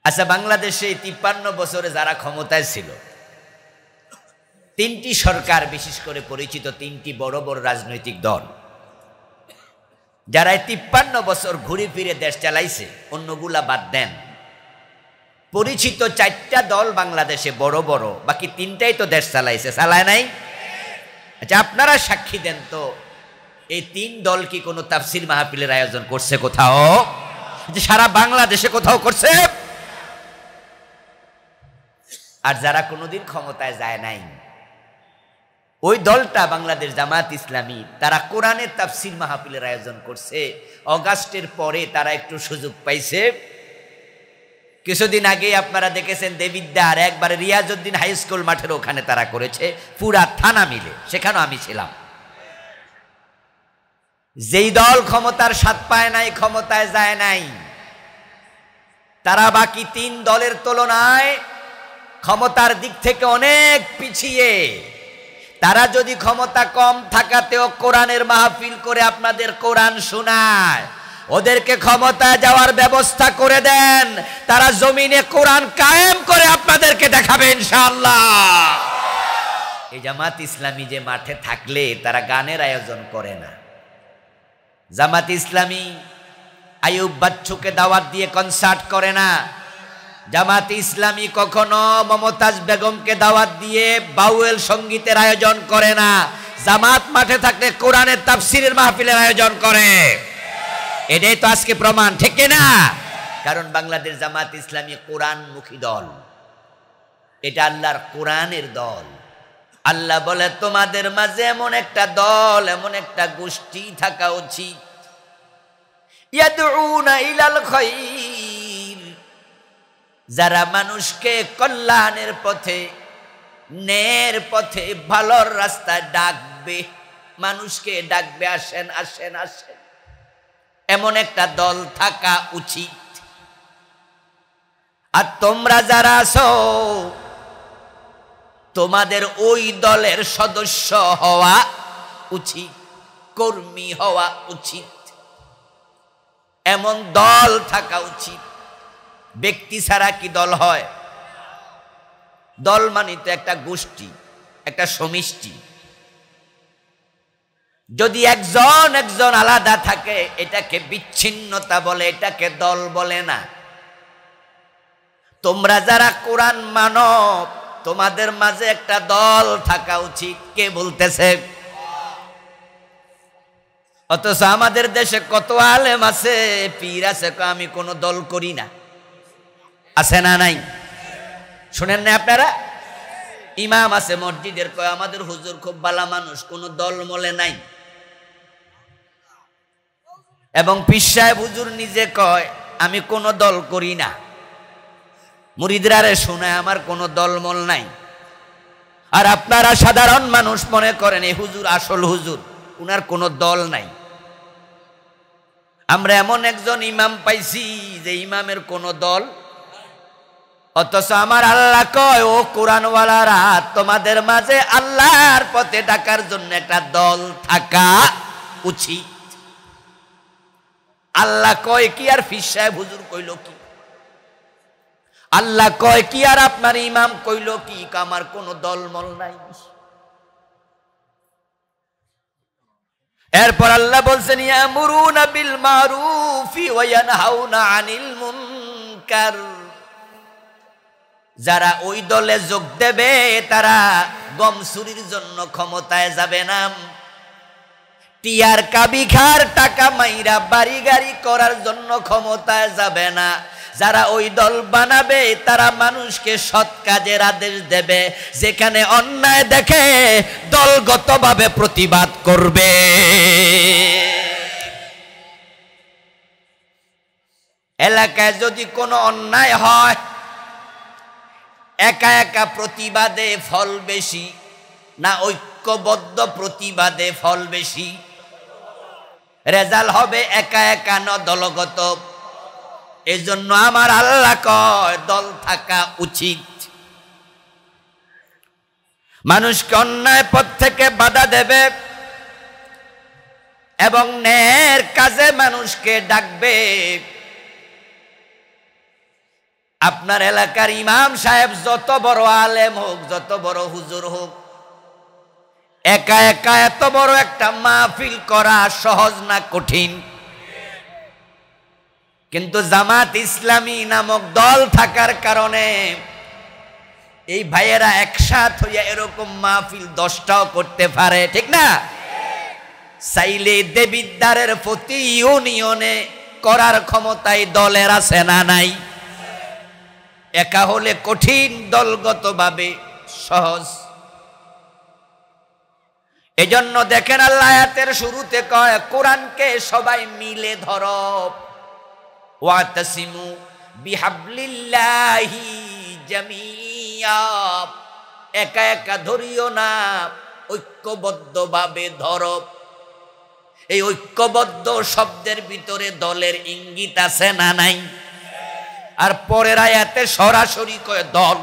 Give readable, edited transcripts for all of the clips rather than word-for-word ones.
আচ্ছা, বাংলাদেশে 53 বছরে যারা ক্ষমতায় ছিল, তিনটি সরকার, বিশেষ করে পরিচিত তিনটি বড় বড় রাজনৈতিক দল, যারা 53 বছর ঘুরে ফিরে দেশ চালাইছে, অন্যগুলা বাদ দেন, পরিচিত 4টা দল বাংলাদেশে বড় বড়, বাকি 3টাই তো দেশ চালাইছে, চালায় নাই? আচ্ছা, আপনারা সাক্ষী দেন তো, এই 3 দল কি কোনো তাফসির মাহফিলের আয়োজন করছে কোথাও? যে সারা বাংলাদেশে কোথাও করছে? আর যারা কোনোদিন ক্ষমতায় যায় নাই, ওই দলটা বাংলাদেশ জামাত ইসলামী, তারা কোরআনের তাফসির মাহফিলের আয়োজন করছে। অগাস্টের পরে তারা একটু সুযোগ পাইছে। কিছুদিন আগে আপনারা দেখেছেন দেবিদ্দার একবারে রিয়াজউদ্দিন হাই স্কুল মাঠের ওখানে তারা করেছে, পুরা থানা মিলে, সেখানেও আমি ছিলাম। যেই দল ক্ষমতার স্বাদ পায় নাই, ক্ষমতায় যায় নাই, তারা বাকি 3 দলের তুলনায় ক্ষমতার দিক থেকে অনেক পিছিয়ে। তারা যদি ক্ষমতা কম থাকাতেও কোরআনের মাহফিল করে আপনাদের কোরআন শোনায়, ওদেরকে ক্ষমতায় যাওয়ার ব্যবস্থা করে দেন, তারা জমিনে কোরআন কায়েম করে আপনাদেরকে দেখাবে ইনশাআল্লাহ। এই জামাত ইসলামী যে মাঠে থাকলে তারা গানের আয়োজন করে না। জামাত ইসলামী আইয়ুব বাচ্চুকে দাওয়াত দিয়ে কনসার্ট করে না। জামাত ইসলামী কখনো মমতাজ বেগমকে দাওয়াত দিয়ে বাউল সঙ্গীতের আয়োজন করে না। জামাত মাঠে থাকলে কোরআনের তাফসিরের মাহফিলের আয়োজন করে। এটাই তো আজকে প্রমাণ, ঠিক না? কারণ বাংলাদেশ জামাত ইসলামী কোরআনমুখী দল, এটা আল্লাহর কোরআনের দল। আল্লাহ বলে তোমাদের মাঝে এমন একটা দল, এমন একটা গোষ্ঠী থাকা উচিত, ইয়াদউনা ইলাল খায়র, যারা মানুষকে কল্যাণের পথে, ন্যায়ের পথে, ভালোর রাস্তায় ডাকবে, মানুষকে ডাকবে, আসেন আসেন আসেন, এমন একটা দল থাকা উচিত। আর তোমরা যারা আছো, তোমাদের ওই দলের সদস্য হওয়া উচিত, কর্মী হওয়া উচিত, এমন দল থাকা উচিত। ব্যক্তি ছাড়া কি দল হয়? দল মানে তো একটা গোষ্ঠী, একটা সমষ্টি। যদি একজন একজন আলাদা থাকে, এটাকে বিচ্ছিন্নতা বলে, এটাকে দল বলে না। তোমরা যারা কোরআন মানো, তোমাদের মাঝে একটা দল থাকা উচিত। কে বলতেছে? অথচ আমাদের দেশে কত আলেম আছে, পীর আছে, আমি কোনো দল করি না। আছে না নাই? শুনেন না আপনারা? ইমাম আছে মসজিদের, কয় আমাদের হুজুর খুব ভালো মানুষ, কোনো দল মলে নাই। এবং পীর সাহেব হুজুর নিজে কয় আমি কোনো দল করি না। মুরিদরা শোনায় আমার কোনো দলমল নাই। আর আপনারা সাধারণ মানুষ মনে করেন এই হুজুর আসল হুজুর, উনার কোনো দল নাই। আমরা এমন একজন ইমাম পাইছি যে ইমামের কোনো দল, অথচ আমার আল্লাহ কয় ও কোরআনওয়ালারা, তোমাদের মাঝে আল্লাহর পথে ডাকার জন্য একটা দল থাকা উচিত। আল্লাহ কয় কি আর পীর সাহেব হুজুর কইল কি? আল্লাহ কয় কি আর আপনার ইমাম কইল কি? আমার কোনো দলমল নাই। এরপর আল্লাহ বলছেন ইয়ামুরুনা বিল মারুফি ওয়া ইয়ানহাউনা আনিল মুনকার। যারা ওই দলে যোগ দেবে তারা গম চুরির জন্য ক্ষমতায় যাবে না, টিয়ার কাবিখার টাকা মাইরা বাড়ি গাড়ি করার জন্য ক্ষমতায় যাবে না। যারা ওই দল বানাবে তারা মানুষকে সৎ কাজের আদেশ দেবে, যেখানে অন্যায় দেখে দলগতভাবে প্রতিবাদ করবে। এলাকায় যদি কোনো অন্যায় হয়, একা একা প্রতিবাদে ফল বেশি না ঐক্যবদ্ধ প্রতিবাদে ফল বেশি? রেজাল্ট হবে একা একা না দলগত? এই জন্য আমার আল্লাহ কয় দল থাকা উচিত। মানুষকে অন্যায় পথ থেকে বাধা দেবে এবং ন্যায়ের কাজে মানুষকে ডাকবে। আপনার এলাকার ইমাম সাহেব যত বড় আলেম হোক, যত বড় হুজুর হোক, একা একা এত বড় একটা মাহফিল করা সহজ না কঠিন? কিন্তু জামাত ইসলামী নামক দল থাকার কারণে এই ভাইয়েরা একসাথ হইয়া এরকম মাহফিল 10টাও করতে পারে, ঠিক না? চাইলে দেবিদ্বারের প্রতি ইউনিয়নে করার ক্ষমতায় দলের আছে না নাই? একা হলে কঠিন, দলগতভাবে সহজ। এজন্য দেখেন আল্লাহ আয়াতের শুরুতে কয় কোরআনকে সবাই মিলে ধরো, ওয়াতাসিমু বিহাবলিল্লাহি জামিয়া, একা একা ধরিও না, ঐক্যবদ্ধভাবে ধরো। এই ঐক্যবদ্ধ শব্দের ভিতরে দলের ইঙ্গিত আছে না নাই? আর পরের আয়াতে সরাসরি কয় দল।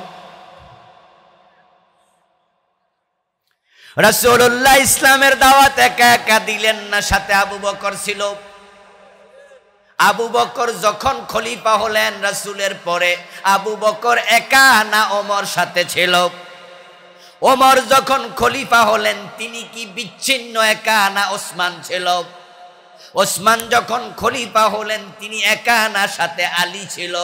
রাসূলুল্লাহ ইসলামের দাওয়াত একা একা দিলেন না, সাথে আবু বকর ছিল। আবু বকর যখন খলিফা হলেন রাসূলের পরে, আবু বকর একা না ওমর সাথে ছিল? ওমর যখন খলিফা হলেন তিনি কি বিচ্ছিন্ন একা না ওসমান ছিল? ওসমান যখন খলিফা হলেন তিনি একা না সাথে আলী ছিল?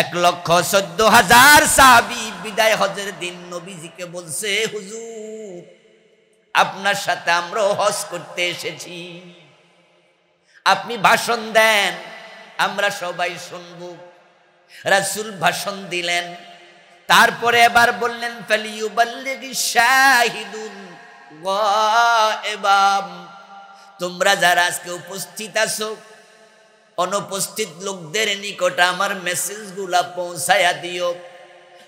1,14,000 সাহাবী বিদায় হজের দিন নবীজিকে বলছে, হুজুর আপনার সাথে আমরা হজ করতে এসেছি, আপনি ভাষণ দেন, আমরা সবাই শুনব। রাসূল ভাষণ দিলেন, তারপরে এবার বললেন ফালিয়ুবাল্লিগিশ শাহিদুন গায়বাম, তোমরা যারা আজকে উপস্থিত আছো অনুপস্থিত লোকদের নিকট আমার মেসেজগুলা পৌঁছায়া দিও।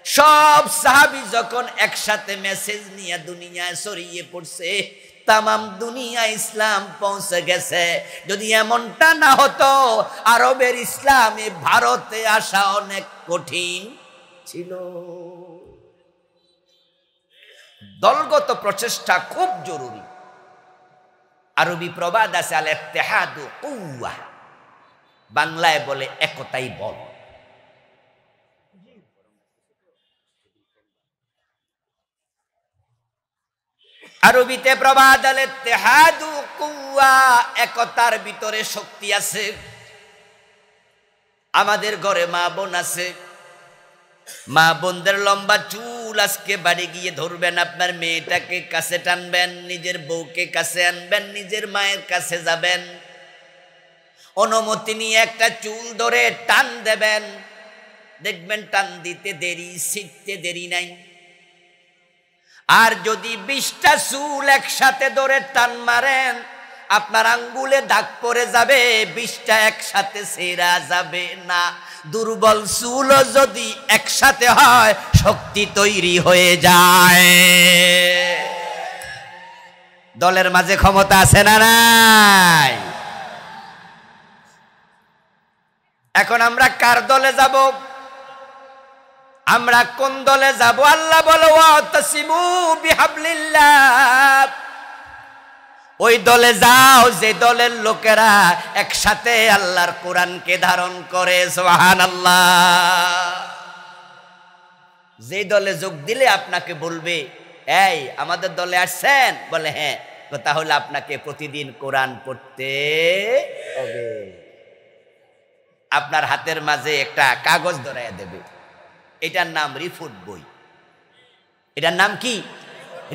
সব সাহাবী যখন একসাথে মেসেজ নিয়ে দুনিয়ায় ছড়িয়ে পড়ছে, তামাম দুনিয়া ইসলাম পৌঁছে গেছে। যদি এমনটা না হতো আরবের ইসলামে ভারতে আসা অনেক কঠিন ছিল। দলগত প্রচেষ্টা খুব জরুরি। আরবি প্রবাদ আছে আল ইত্তিহাদু কুওয়া, বাংলায় বলে একতাই বল। আরবিতে প্রবাদ আল ইত্তিহাদু কুওয়া, একতার ভিতরে শক্তি আছে। আমাদের ঘরে মা বোন আছে, মা বোনদের লম্বা চুল আজকে বাড়ি গিয়ে ধরবেন, আপনার মেয়েটাকে কাছে টানবেন, নিজের বউকে কাছে আনবেন, নিজের মায়ের কাছে যাবেন, অনুমতি নিয়ে একটা চুল ধরে টান দেবেন, দেখবেন টান দিতে দেরি, ছিটতে দেরি নাই। আর যদি 20টা চুল একসাথে ধরে টান মারেন, আপনার আঙ্গুলে দাগ পড়ে যাবে, 20টা একসাথে ছেঁড়া যাবে না। দুর্বল চুলও যদি একসাথে হয় শক্তি তৈরি হয়ে যায়। দলের মাঝে ক্ষমতা আছে না নাই? এখন আমরা কার দলে যাব? আমরা কোন দলে যাব? আল্লাহ বলে ওয়াতাসিমু বিহাবলিল্লাহ, ওই দলে যাও যে দলের লোকেরা একসাথে আল্লাহর কোরআনকে ধারণ করে। সুবহানাল্লাহ। যে দলে যোগ দিলে আপনাকে বলবে, এই আমাদের দলে আসছেন? বলে হ্যাঁ, তাহলে আপনাকে প্রতিদিন কোরআন পড়তে হবে। আপনার হাতের মাঝে একটা কাগজ ধরাইয়া দেবে, এটার নাম রিপোর্ট বই। এটার নাম কি?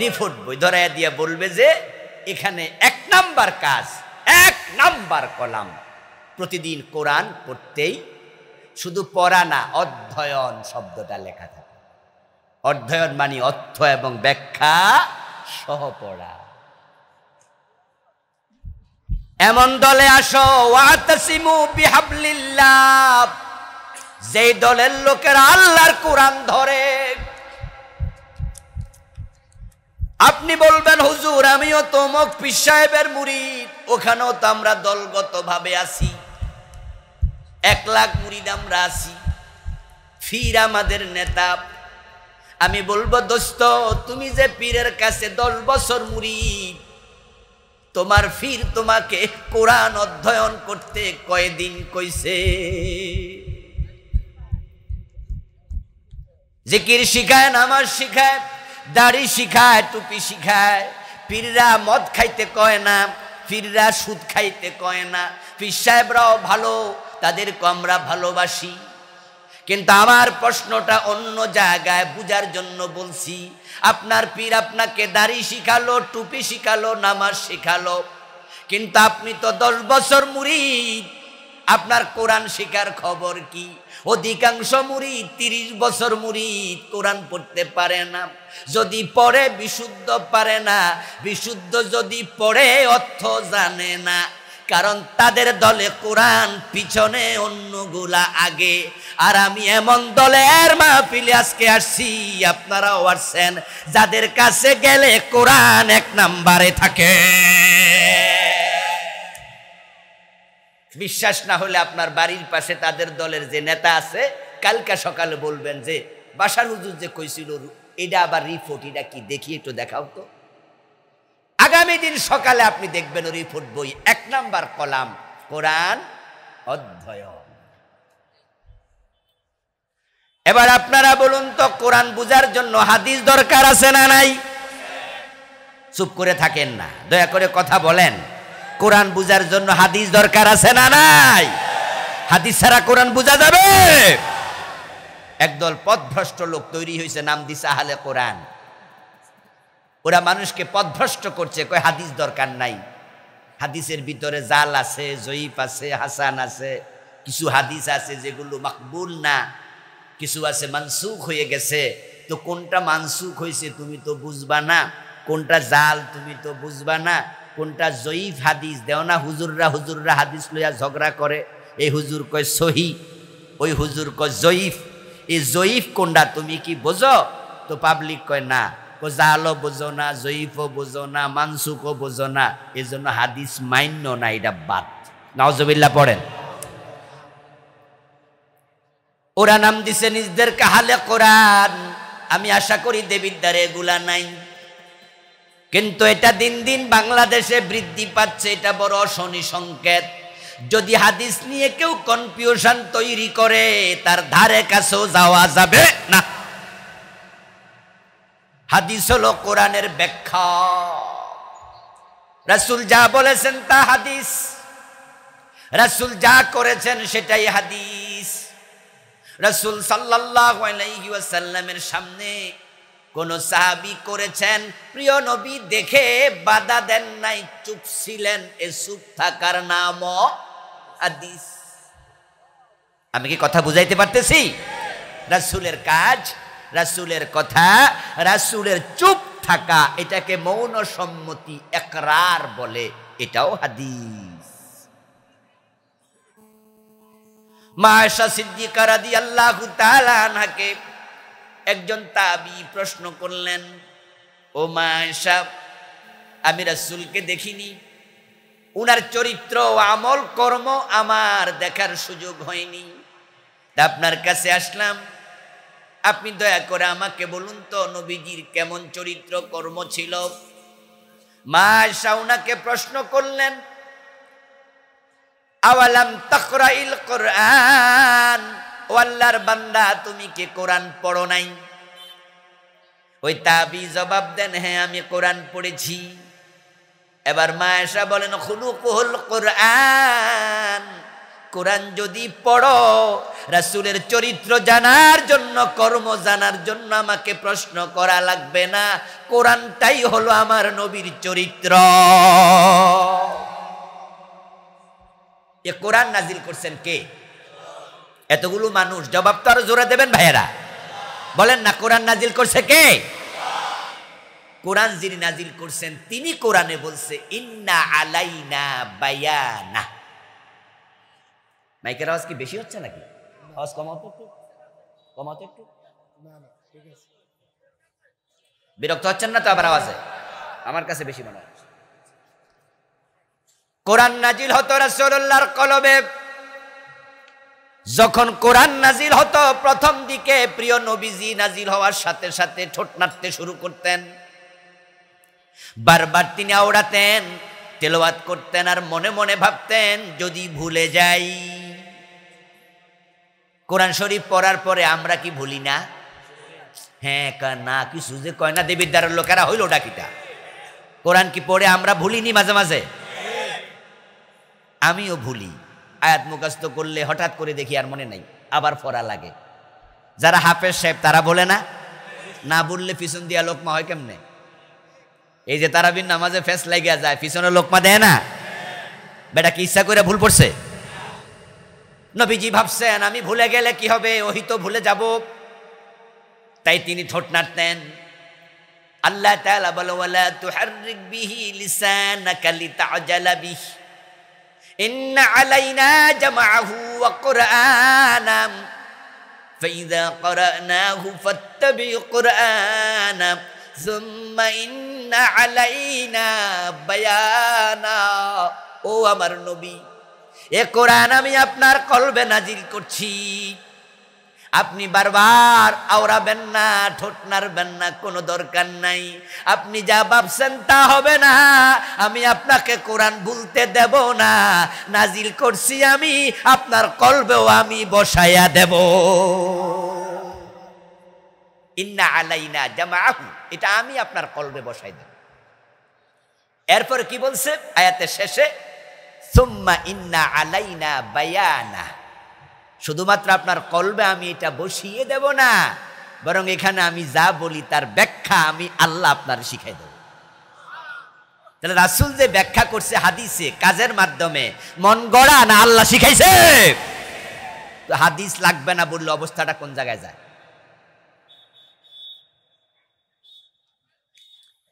রিপোর্ট বই। ধরাইয়া দিয়ে বলবে যে এখানে 1 নাম্বার কাজ, 1 নাম্বার কলাম, প্রতিদিন কোরআন পড়তেই, শুধু পড়া না, অধ্যয়ন শব্দটা লেখা থাকে। অধ্যয়ন মানে অর্থ এবং ব্যাখ্যা সহ পড়া। এমন দলে আসো, ওয়াতাসিমু বিহাবলিল্লাহ, যেই দলের লোকেরা আল্লাহর কোরআন ধরে। আপনি বলবেন, হুজুর আমিও তো অমুক পীর সাহেবের মুরিদ, ওখানেও তো আমরা দলগত ভাবে আছি, 1 লাখ মুরিদ আমরা আছি, পীর আমাদের নেতা। আমি বলবো, দোস্ত তুমি যে পীরের কাছে 10 বছর মুরিদ, তোমার পীর তোমাকে কোরআন অধ্যয়ন করতে কয়দিন কইছে? জিকির শিখায়, নামাজ শিখায়, দাড়ি শিখায়, টুপি শিখায়। পীররা মদ খাইতে কয় না, পীররা সুদ খাইতে কয় না। পীর সাহেবরাও ভালো, তাদেরকে আমরা ভালোবাসি। কিন্তু আমার প্রশ্নটা অন্য জায়গায়, বুঝার জন্য বলছি। আপনার পীর আপনাকে দাড়ি শিখালো, টুপি শিখালো, নামাজ শিখালো, কিন্তু আপনি তো 10 বছর মুরিদ, আপনার কোরআন শিখার খবর কি? অধিকাংশ মুরিদ 30 বছর মুরিদ, কোরআন পড়তে পারে না। যদি পড়ে বিশুদ্ধ পারে না, বিশুদ্ধ যদি পড়ে অর্থ জানে না। কারণ তাদের দলে কোরআন পিছনে, অন্যগুলা আগে। আর আমি এমন দলের মাহফিলে আজকে আসছি, আপনারাও আসছেন, যাদের কাছে গেলে কোরআন 1 নম্বরে থাকে। বিশ্বাস না হলে আপনার বাড়ির পাশে তাদের দলের যে নেতা আছে, কালকে সকালে বলবেন যে বাশার হুজুর যে কইছিল এটা আবার রিপোর্ট, এটা কি দেখি একটু দেখাও তো। আগামী দিন সকালে আপনি দেখবেন রিপোর্ট বই 1 নাম্বার কলাম কোরআন অধ্যয়ন। এবার আপনারা বলুন তো, কোরআন বুঝার জন্য হাদিস দরকার আছে না নাই? চুপ করে থাকেন না, দয়া করে কথা বলেন। কোরআন বুঝার জন্য হাদিস দরকার আছে না নাই? হাদিস ছাড়া কোরআন বুঝা যাবে? একদল পথভ্রষ্ট লোক তৈরি হয়েছে, নাম দিছে আহলে কোরআন। ওরা মানুষকে পথভ্রষ্ট করছে, কয় হাদিস দরকার নাই। হাদিসের ভিতরে জাল আছে, জয়ীফ আছে, হাসান আছে। কিছু হাদিস আছে যেগুলো মাকবুল না, কিছু আছে মানসুখ হয়ে গেছে। তো কোনটা মানসুখ হয়েছে তুমি তো বুঝবা না, কোনটা জাল তুমি তো বুঝবা না, কোনটা জয়ীফ হাদিস দেও না। হুজুররা হাদিস লইয়া ঝগড়া করে, এই হুজুর কয় সহি, ওই হুজুর কয় জয়ীফ। এই জয়ীফ কোনটা তুমি কি বোঝো? তো পাবলিক কয় না, জালও বোঝো না, জয়ীফও বোঝো না, মানসুখও বোঝো না, এই জন্য হাদিস মান্য না, এটা বাদ। নাউজুবিল্লাহ পড়েন। ওরা নাম দিছে নিজদেরকে আহলে কোরআন। আমি আশা করি দেবিদ্বারে এগুলা নাই, কিন্তু এটা দিন দিন বাংলাদেশে বৃদ্ধি পাচ্ছে। এটা বড় শনি সংকেত। যদি হাদিস নিয়ে কেউ কনফিউশন তৈরি করে, তার ধারে কাছেও যাওয়া যাবে না। হাদিস হলো কোরআনের ব্যাখ্যা। রাসূল যা বলেছেন তা হাদিস, রাসূল যা করেছেন সেটাই হাদিস। রাসূল সাল্লাল্লাহু আলাইহি ওয়াসাল্লামের সামনে কোন সাহাবী করেছেন, প্রিয় নবী দেখে বাধা দেন নাই, চুপ ছিলেন। এ চুপ থাকার নামও হাদিস। আমি কি কথা বুঝাইতে পারতেছি? রাসূলের কাজ, রাসূলের কথা, রাসূলের চুপ থাকা, এটাকে মৌন সম্মতি, ইকরার বলে, এটাও হাদিস। মা আয়েশা সিদ্দিকা রাদিয়াল্লাহু তাআলা আনহাকে একজন তাবী প্রশ্ন করলেন, ও মা আয়েশা, আমি রাসূলকে দেখিনি, উনার চরিত্র, আমল, কর্ম আমার দেখার সুযোগ হয়নি, তা আপনার কাছে আসলাম, আপনি দয়া করে আমাকে বলুন তো নবীজির কেমন চরিত্র কর্ম ছিল। মা আয়েশা উনাকে প্রশ্ন করলেন, আওয়ালাম তাকরাইল কোরআন, ও আল্লাহর বান্দা তুমি কি কোরআন পড়ো নাই? ওই তাবী জবাব দেন, হ্যাঁ আমি কোরআন পড়েছি। এবার মা আয়েশা বলেন, খুলুকুল কোরআন, কোরআন যদি পড়ো, রাসূলের চরিত্র জানার জন্য, কর্ম জানার জন্য আমাকে প্রশ্ন করা লাগবে না, কোরআনটাই হলো আমার নবীর চরিত্র। এ কোরআন নাজিল করছেন কে? এতগুলো মানুষ, জবাব তো আরো জোরে দেবেন ভাইয়েরা, বলেন না, কোরআন নাজিল করছে কে? কোরআন যিনি নাজিল করছেন তিনি কোরআনে বলছে, ইন্না আলাইনা বায়ানা। মাইকের আওয়াজ কি বেশি হচ্ছে নাকি? আওয়াজ কমাও তো একটু, কমাও তো একটু। বিরক্ত হচ্ছেন না তো আবার আওয়াজে? আমার কাছে বেশি মনে হয়। কোরআন নাজিল হতো রাসূলুল্লাহর কলবে। যখন কোরআন নাজিল হতো প্রথম দিকে, প্রিয় নবীজি নাজিল হওয়ার সাথে সাথে ঠোঁট নাড়তে শুরু করতেন, বারবার তিনি আওড়াতেন, তেলাওয়াত করতেন, আর মনে মনে ভাবতেন যদি ভুলে যাই। কোরআন শরীফ পড়ার পরে আমরা কি ভুলি না? হ্যাঁ না কিছু যে কয় না দেবিদ্বারের লোকেরা হইল ডাকিটা। কোরআন কি পড়ে আমরা ভুলিনি মাঝে মাঝে? আমিও ভুলি। আয়াত মুখস্থ করলে হঠাৎ করে দেখি আর মনে নাই, আবার পড়া লাগে। যারা হাফেজ সাহেব তারা বলে না, না বললে পিছন দিয়া লোকমা হয় কেমনে? এই যে তারাবির নামাজে ফেস লাগিয়া যায়, পিছনে লোকমা দেয় না। বেটা কি ইচ্ছা করে ভুল পড়ছে? নবীজি ভাবছেন আমি ভুলে গেলে কি হবে, ওহি তো ভুলে যাব, তাই তিনি ঠোঁট নাড়তেন। আল্লাহ তাআলা বলে ওয়ালা তুহাররিক বিহি লিসানাকা লিতা'জালা বিহি ইন্না আলাইনা জামাআহু ওয়া কুরআনা ফাইযা ক্বরানাহু ফাত্তাবি কুরআনা সুম্মা ইন্না আলাইনা বায়ানা। ও আমার নবী, এ কোরআন আমি আপনার কলবে নাজিল করছি, আপনি বারবার আওড়াবেন না, ঠোঁট নাড়বেন না, কোনো দরকার নাই। আপনি যা ভাবছেন তা হবে না, আমি আপনাকে কোরআন ভুলতে দেব না। নাজিল করছি আমি, আপনার কলবেও আমি বসাইয়া দেব। ইন্না আলাইনা জামাআহু, এটা আমি আপনার কলবে বসাই দেব। এরপর কি বলছে আয়াতের শেষে? সুম্মা ইন্না আলাইনা বায়ানা, শুধুমাত্র আপনার কলবে আমি এটা বসিয়ে দেব না, বরং এখানে আমি যা বলি তার ব্যাখ্যা আমি আল্লাহ আপনার শিখাই দেব। তাহলে রাসূল যে ব্যাখ্যা করছে হাদিসে কাজের মাধ্যমে, মন গড়া না আল্লাহ শিখাইছে? তো হাদিস লাগবে না বললে অবস্থাটা কোন জায়গায় যায়?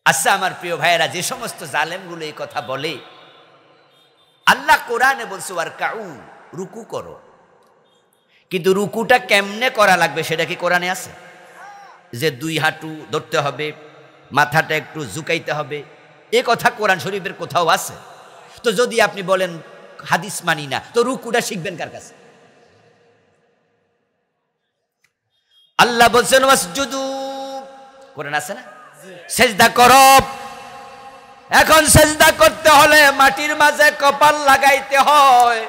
আচ্ছা আমার প্রিয় ভাইয়েরা, যে সমস্ত জালেমগুলো এই কথা বলে, আল্লাহ কোরআনে বলছে ওয়ারকাউ, রুকু করো, কিন্তু রুকুটা কেমনে করা লাগবে সেটা কি কোরআনে আছে? যে দুই হাঁটু ধরতে হবে, মাথাটা একটু ঝুঁকাইতে হবে, এ কথা কোরআন শরীফের কোথাও আছে? তো যদি আপনি বলেন হাদিস মানি না, তো রুকুটা শিখবেন কার কাছে? আল্লাহ বলছেন ওয়াসজুদু, কোরআন আছে না, সেজদা করো। এখন সেজদা করতে হলে মাটির মাঝে কপাল লাগাইতে হয়,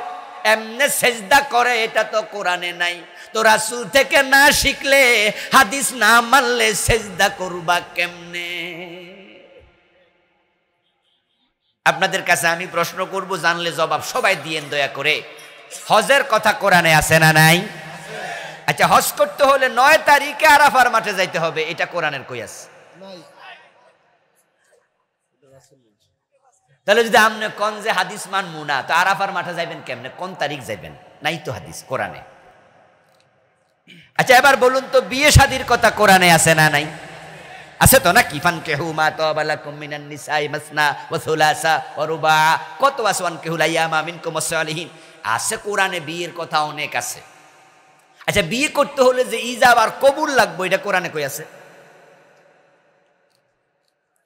এমনে সেজদা করে এটা তো কোরআনে নাই। তো রাসূল থেকে না শিখলে, হাদিস না মানলে সেজদা করবা কেমনে? আপনাদের কাছে আমি প্রশ্ন করব, জানলে জবাব সবাই দিয়েন দয়া করে। হজের কথা কোরআনে আছে না নাই? আচ্ছা, হজ করতে হলে 9 তারিখে আরাফার মাঠে যাইতে হবে, এটা কোরআনের কই আছে? তাহলে যদি আপনি কোন যে হাদিস মানবো না, তো আরাফার মাঠে যাইবেন কেমনে? কোন তারিখ যাইবেন? নাই তো হাদিস কোরআনে। আচ্ছা এবার বলুন তো, বিয়ে শাদীর কথা কোরআনে আছে না নাই? আছে তো নাকি? ফানকিহু মা তাবা লাকুম মিনান নিসাই মাসনা ওয়া সুলাসা ওয়া রুবা, কত আছে? ওয়ানকিহুল আইয়ামা মিনকুম ওয়াস-সালিহিন, আছে কোরআনে বিয়ের কথা অনেক আছে। আচ্ছা বিয়ে করতে হলে যে ইজাব আর কবুল লাগবে, এটা কোরআনে কই আছে?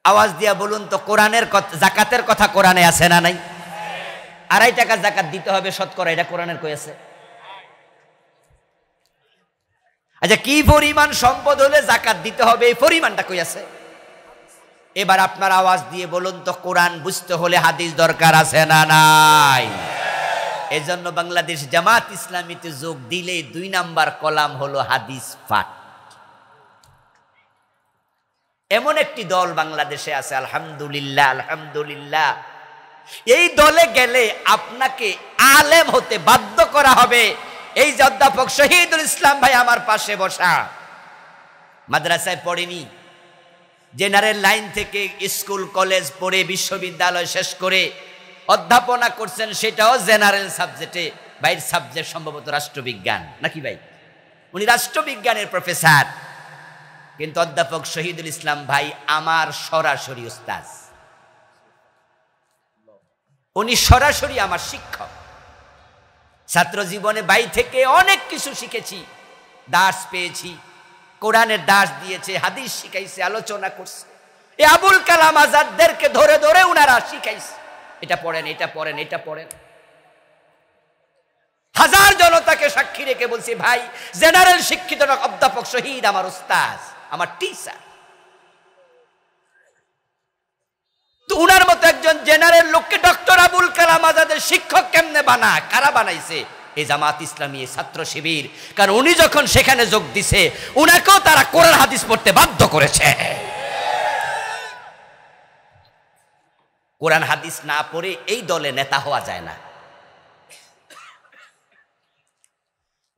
আওয়াজ দিয়া বলুন তো, কোরআনের যাকাতের কথা কোরআনে আছে না নাই? 2.5 টাকা যাকাত দিতে হবে শতকরা, এটা কোরআনের কই আছে? আচ্ছা কি পরিমাণ সম্পদ হলে যাকাত দিতে হবে, এই পরিমাণটা কই আছে? এবার আপনার আওয়াজ দিয়ে বলুন তো, কোরআন বুঝতে হলে হাদিস দরকার আছে না নাই? এজন্য বাংলাদেশ জামাত ইসলামীতে যোগ দিলে 2 নাম্বার কলাম হলো হাদিস পাঠ। এমন একটি দল বাংলাদেশে আছে, আলহামদুলিল্লাহ আলহামদুলিল্লাহ। এই দলে গেলে আপনাকে আলেম হতে বাধ্য করা হবে। এই যে অধ্যাপক শহীদুল ইসলাম ভাই আমার পাশে বসা, মাদ্রাসায় পড়েনি, জেনারেল লাইন থেকে স্কুল কলেজ পড়ে বিশ্ববিদ্যালয় শেষ করে অধ্যাপনা করছেন, সেটাও জেনারেল সাবজেক্টে। ভাইয়ের সাবজেক্ট সম্ভবত রাষ্ট্রবিজ্ঞান নাকি ভাই? উনি রাষ্ট্রবিজ্ঞানের প্রফেসর, কিন্তু অধ্যাপক শহীদুল ইসলাম ভাই আমার সরাসরি উস্তাদ, উনি সরাসরি আমার শিক্ষক। ছাত্র জীবনে ভাই থেকে অনেক কিছু শিখেছি, দাস পেয়েছি, কোরআনের দাস দিয়েছে, হাদিস শিখাইছে, আলোচনা করছে। এই আবুল কালাম আজাদদেরকে ধরে ধরে উনারা শিখাইছে, এটা পড়েন, এটা পড়েন, এটা পড়েন। হাজার জনতাকে সাক্ষী রেখে বলছি, ভাই জেনারেল শিক্ষিত অধ্যাপক শহীদ আমার উস্তাদ, আমার টিচার। তো উনার মতো একজন জেনারেল লোককে ডক্টর আবুল কালাম আজাদের শিক্ষক কেমনে বানায়? কারা বানাইছে? এই জামাত ইসলামী, এই ছাত্র শিবির। কারণ উনি যখন সেখানে যোগ দিছে, উনাকেও তারা কোরআন হাদিস পড়তে বাধ্য করেছে। কোরআন হাদিস না পড়ে এই দলে নেতা হওয়া যায় না।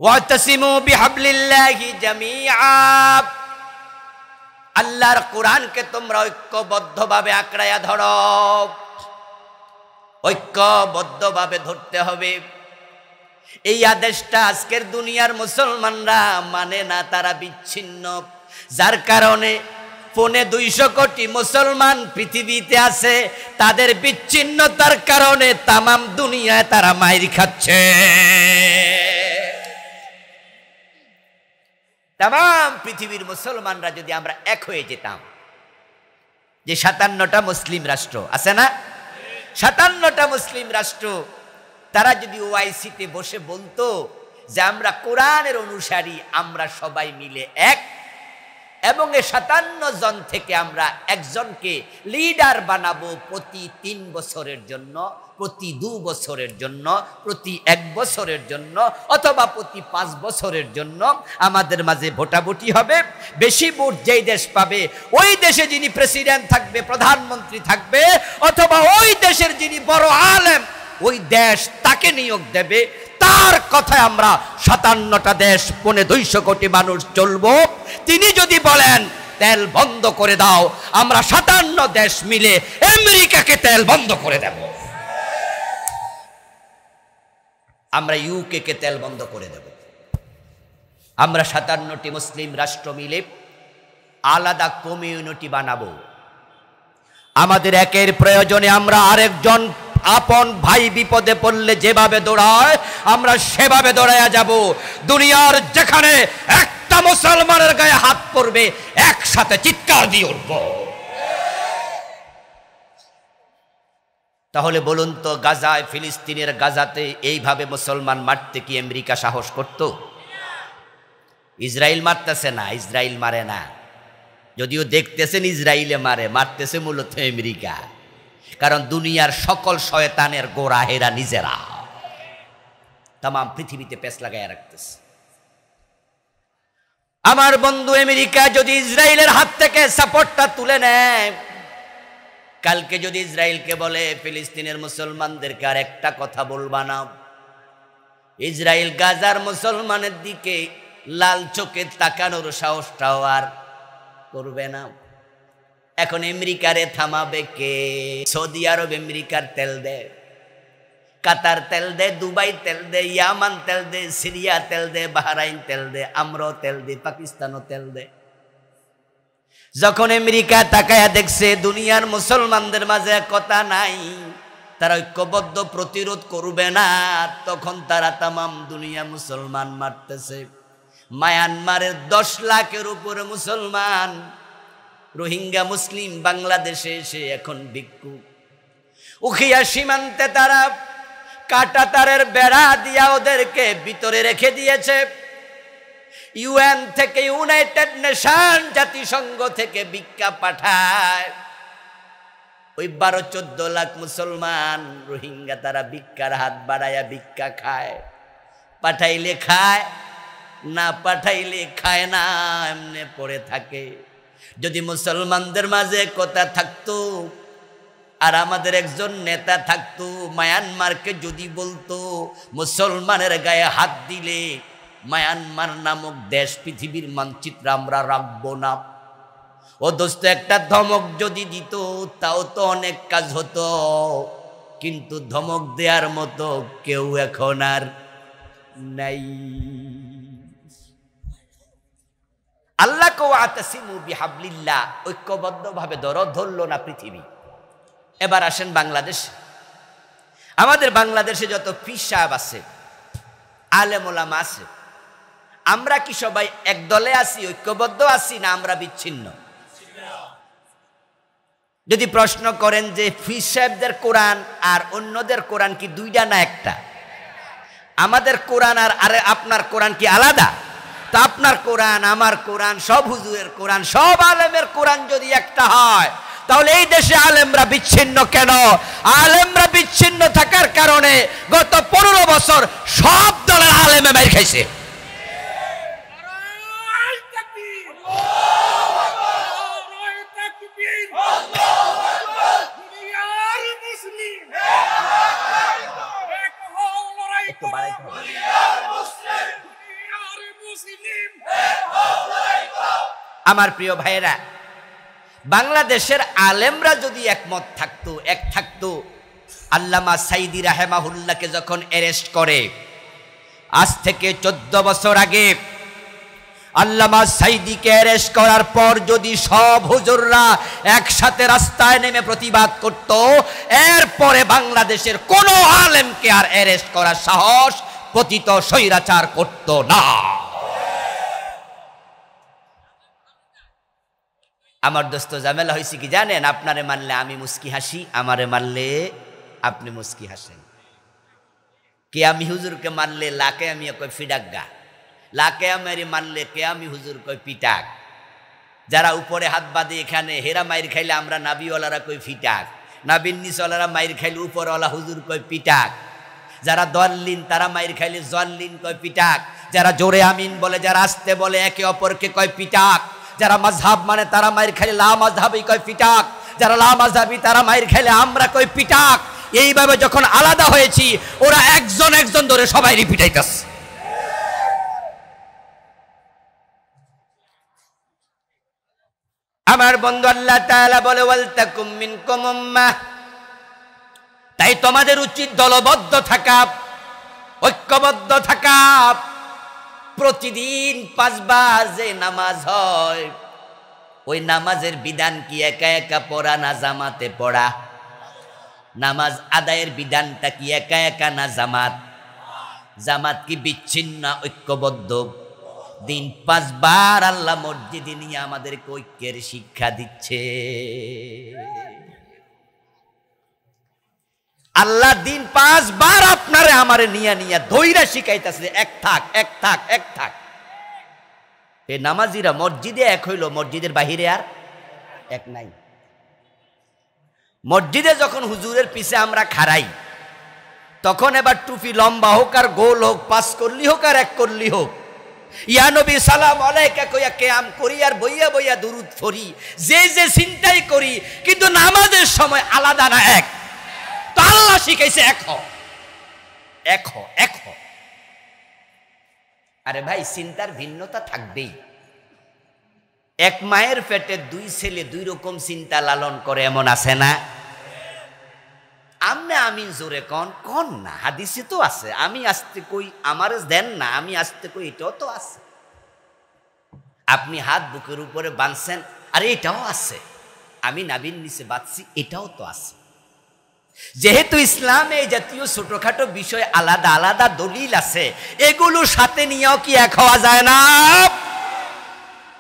ওয়াতাসিমু বিহাবলিল্লাহি জামিআ, আল্লাহর কোরআনকে তোমরা ঐক্যবদ্ধভাবে আঁকড়ায়া ধরো, ঐক্যবদ্ধভাবে ধরতে হবে। এই আদেশটা আজকের দুনিয়ার মুসলমানরা মানে না, তারা বিচ্ছিন্ন। যার কারণে 250 কোটি মুসলমান পৃথিবীতে আছে, তাদের বিচ্ছিন্নতার কারণে তামাম দুনিয়ায় তারা মাইর খাচ্ছে। তামাম পৃথিবীর মুসলমানরা যদি আমরা এক হয়ে যেতাম, যে 57টা মুসলিম রাষ্ট্র আছে না, 57টা মুসলিম রাষ্ট্র, তারা যদি ওআইসিতে বসে বলতো যে আমরা কোরআনের অনুসারী, আমরা সবাই মিলে এক, এবং এই 57 জন থেকে আমরা একজনকে লিডার বানাবো প্রতি 3 বছরের জন্য, প্রতি 2 বছরের জন্য, প্রতি 1 বছরের জন্য, অথবা প্রতি 5 বছরের জন্য আমাদের মাঝে ভোটাভুটি হবে। বেশি ভোট যেই দেশ পাবে, ওই দেশে যিনি প্রেসিডেন্ট থাকবে, প্রধানমন্ত্রী থাকবে, অথবা ওই দেশের যিনি বড় আলেম, ওই দেশ তাকে নিয়োগ দেবে। তার কথায় আমরা 57টা দেশ, 250 কোটি মানুষ চলবো। তিনি যদি বলেন তেল বন্ধ করে দাও, আমরা 57 দেশ মিলে আমেরিকাকে তেল বন্ধ করে দেব, আমরা ইউকে কে তেল বন্ধ করে দেব। আমরা 57টি মুসলিম রাষ্ট্র মিলে আলাদা কমিউনিটি বানাবো। আমাদের একের প্রয়োজনে আমরা আরেকজন আপন ভাই বিপদে পড়লে যেভাবে দৌড়ায়, আমরা সেভাবে দৌড়াইয়া যাব। দুনিয়ার যেখানে একটা মুসলমানের গায়ে হাত পড়বে, একসাথে চিৎকার দিয়ে উঠব। তাহলে বলুন তো, গাজায়, ফিলিস্তিনের গাজাতে এইভাবে মুসলমান মারতে কি আমেরিকা সাহস করত? ইসরায়েল মারতেছে না, ইসরায়েল মারে না, যদিও দেখতেছেন ইসরায়েলে মারে, মারতেছে মূলত আমেরিকা। কারণ দুনিয়ার সকল শয়তানের গোড়া হেরা নিজেরা, তামাম পৃথিবীতে পেছ লাগাইয়া রাখতেছে। আমার বন্ধু আমেরিকা যদি ইসরায়েলের হাত থেকে সাপোর্টটা তুলে নেয়, কালকে যদি ইসরায়েলকে বলে ফিলিস্তিনের মুসলমানদেরকে আর একটা কথা বলবা না, ইসরায়েল গাজার মুসলমানের দিকে লাল চোখে তাকানোর সাহসটাও আর করবে না। এখন আমেরিকারে থামাবে কে? সৌদি আরব আমেরিকার তেল দেয়, কাতার তেল দেয়, দুবাই তেল দেয়, ইয়ামান তেল দেয়, সিরিয়া তেল দেয়, বাহরাইন তেল দেয়, আমরাও তেল দেয়, পাকিস্তানও তেল দেয়। যখন আমেরিকা তাকায়া দেখছে দুনিয়ার মুসলমানদের মাঝে কথা নাই, তারা ঐক্যবদ্ধ প্রতিরোধ করবে না, তখন তারা তামাম দুনিয়া মুসলমান মারতেছে। মায়ানমারের 10 লাখের উপরে মুসলমান, রোহিঙ্গা মুসলিম বাংলাদেশে এসে এখন ভিক্ষুক। উখিয়া সীমান্তে তারা কাটা তারের বেড়া দিয়া ওদেরকে ভিতরে রেখে দিয়েছে। ইউএন থেকে, ইউনাইটেড নেশন, জাতিসংঘ থেকে ভিক্ষা পাঠায়। ওই 12-14 লাখ মুসলমান রোহিঙ্গা, তারা ভিক্ষার হাত বাড়াইয়া ভিক্ষা খায়। পাঠাইলে খায়, না পাঠাইলে খায় না, এমনি পড়ে থাকে। যদি মুসলমানদের মাঝে কথা থাকতো, আর আমাদের একজন নেতা থাকতো, মায়ানমারকে যদি বলতো মুসলমানের গায়ে হাত দিলে মায়ানমার নামক দেশ পৃথিবীর মানচিত্রে আমরা রাখবো না, ও দোস্ত একটা ধমক যদি দিত, তাও তো অনেক কাজ হতো। কিন্তু ধমক দেওয়ার মতো কেউ এখন আর নাই। আল্লাহ ওয়াতাসিমু বিহাবলিল্লাহ, ঐক্যবদ্ধভাবে ধরলো না পৃথিবী। এবার আসেন বাংলাদেশ। আমাদের বাংলাদেশে যত পীর সাহেব আছে, আলেম ওলামা আছে, আমরা কি সবাই এক দলে আছি, ঐক্যবদ্ধ আছি, না আমরা বিচ্ছিন্ন? যদি প্রশ্ন করেন যে পীর সাহেবদের কোরআন আর অন্যদের কোরআন কি দুইটা না একটা? আমাদের কোরআন আর আপনার কোরআন কি আলাদা? তা আপনার কোরআন, আমার কোরআন, সব হুজুরের কোরআন, সব আলেমের কোরআন যদি একটা হয়, তাহলে এই দেশে আলেমরা বিচ্ছিন্ন কেন? আলেমরা বিচ্ছিন্ন থাকার কারণে গত 15 বছর সব দলের আলেমে মাইর খাইছে। আমার প্রিয় ভাইয়েরা, বাংলাদেশের আলেমরা যদি একমত থাকতো, এক থাকতো, আল্লামা সাইদি রাহেমাহুল্লাহকে যখন অ্যারেস্ট করে, আজ থেকে 14 বছর আগে আল্লামা সাইদিকে অ্যারেস্ট করার পর যদি সব হুজুররা একসাথে রাস্তায় নেমে প্রতিবাদ করত, এরপরে বাংলাদেশের কোনো আলেমকে আর অ্যারেস্ট করার সাহস পতিত স্বৈরাচার করত না। আমার দোস্ত ঝামেলা হয়েছে কি জানেন? আপনারে মানলে আমি মুস্কি হাসি, আমারে মানলে আপনি মুস্কি হাসেন। কে আমি হুজুরকে মানলে লাকে আমি কই ফিডাক, লাকে আমি মানলে কে আমি হুজুর কই পিটাক। যারা উপরে হাত বাঁধে এখানে, হেরা মাইর খাইলে আমরা নাবিওয়ালারা কই ফিটাক, নাবির নিচওয়ালারা মাইর খাইলে উপরওয়ালা হুজুর কই পিটাক। যারা দল্লিন তারা মাইর খাইলে জল্লিন কয় পিটাক। যারা জোরে আমিন বলে, যারা আস্তে বলে, একে অপরকে কয় পিটাক। যারা মাযহাব মানে তারা মাইর খাইলে লা মাযহাবি কয় পিটাক। যারা লা মাযহাবি তারা মাইর খাইলে আমরা কই পিটাক। এইভাবে যখন আলাদা হয়েছি, ওরা একজন একজন ধরে সবাই পিটাইতেছে। আমার বন্ধু আল্লাহ তাআলা বলে ওয়ালতাকুম মিনকুম উম্মাহ, তাই তোমাদের উচিত দলবদ্ধ থাকা, ঐক্যবদ্ধ থাকা। প্রতিদিন 5 বার যে নামাজ হয়, ওই নামাজের বিধান কি একা একা পড়া না জামাতে পড়া? নামাজ আদায়ের বিধানটা কি একা একা না জামাত? জামাত কি বিচ্ছিন্ন ঐক্যবদ্ধ? দিন 5 বার আল্লাহ মসজিদে নিয়ে আমাদেরকে ঐক্যের শিক্ষা দিচ্ছে। আল্লাহ দিন 5 বার আপনারে আমারে নিয়া নিয়া ধইরা শিখাইতেছে, এক থাক, এক থাক, এক থাক। এই নামাজিরা মসজিদে এক হইল, মসজিদের বাহিরে আর এক নাই। মসজিদে যখন হুজুরের পিছে আমরা খাড়াই, তখন এবার টুপি লম্বা হোক আর গোল হোক, 5 করলি হোক আর 1 করলি হোক, ইয়া নবী সালাম আলাইকা কইয়া কিয়াম করি আর বইয়া বইয়া দুরুদ পড়ি, যে যে চিন্তাই করি, কিন্তু নামাজের সময় আলাদা না, এক। তো আল্লাহ শিখাইছে এক হ, এক হ, এক হ। আরে ভাই, চিন্তার ভিন্নতা থাকবেই। এক মায়ের পেটে 2 ছেলে 2 রকম চিন্তা লালন করে, এমন আছে না? আমনে আমিন জোরে কন, কন না, হাদিসে তো আছে। আমি আসতে কই আমার দেন না, আমি আসতে কই এটাও তো আছে। আপনি হাত বুকের উপরে বাঁধছেন, আরে এটাও আছে। আমি নাবির নিচে বাঁধছি, এটাও তো আছে। যেহেতু ইসলামে এই জাতীয় ছোটখাটো বিষয় আলাদা আলাদা দলিল আছে, এগুলো সাথে নিয়েও কি এক হওয়া যায় না?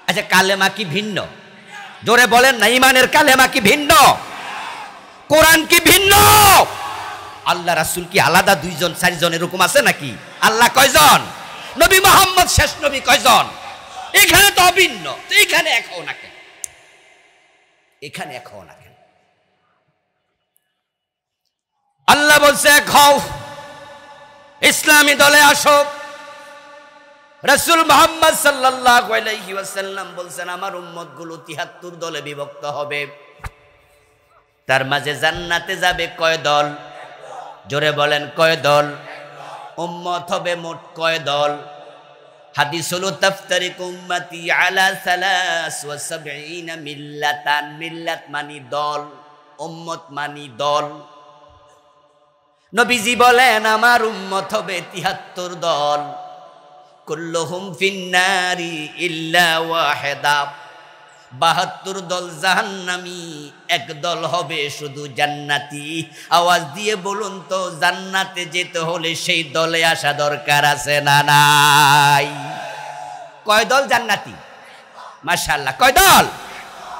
আচ্ছা, কালেমা কি ভিন্ন? জোরে বলেন না, ইমানের কালেমা কি ভিন্ন? কোরআন কি ভিন্ন? আল্লাহ রাসূল কি আলাদা 2 জন 4 জন এরকম আছে নাকি? আল্লাহ কয়জন? নবী মুহাম্মদ শেষ নবী কয়জন? এখানে তো অভিন্ন। তো এখানে এক হও না কেন? এখানে এক হও না কেন? আল্লাহ বলছে এক হও, ইসলামী দলে আসো। রাসূল মুহাম্মদ সাল্লাল্লাহু আলাইহি ওয়াসাল্লাম বলছেন, আমার উম্মত গুলো 73 দলে বিভক্ত হবে। তার মাঝে জান্নাতে যাবে কয় দল? জোরে বলেন, কয় দল? উম্মত হবে মোট কয় দল? হাদিস হলো তাফতারিকু উম্মতি আলা 73 মিল্লাতান। মিল্লাত মানি দল, উম্মত মানি দল। নবীজি বলেন, আমার উম্মত হবে 73 দল। কুল্লুহুম ফিন্নারি ইল্লা ওয়াহিদা। 72 দল জাহান্নামী, এক দল হবে শুধু জান্নাতি। আওয়াজ দিয়ে বলুন তো, জান্নাতে যেতে হলে সেই দলে আসা দরকার আছে না নাই? কয় দল জান্নাতি? মাশাআল্লাহ, কয় দল?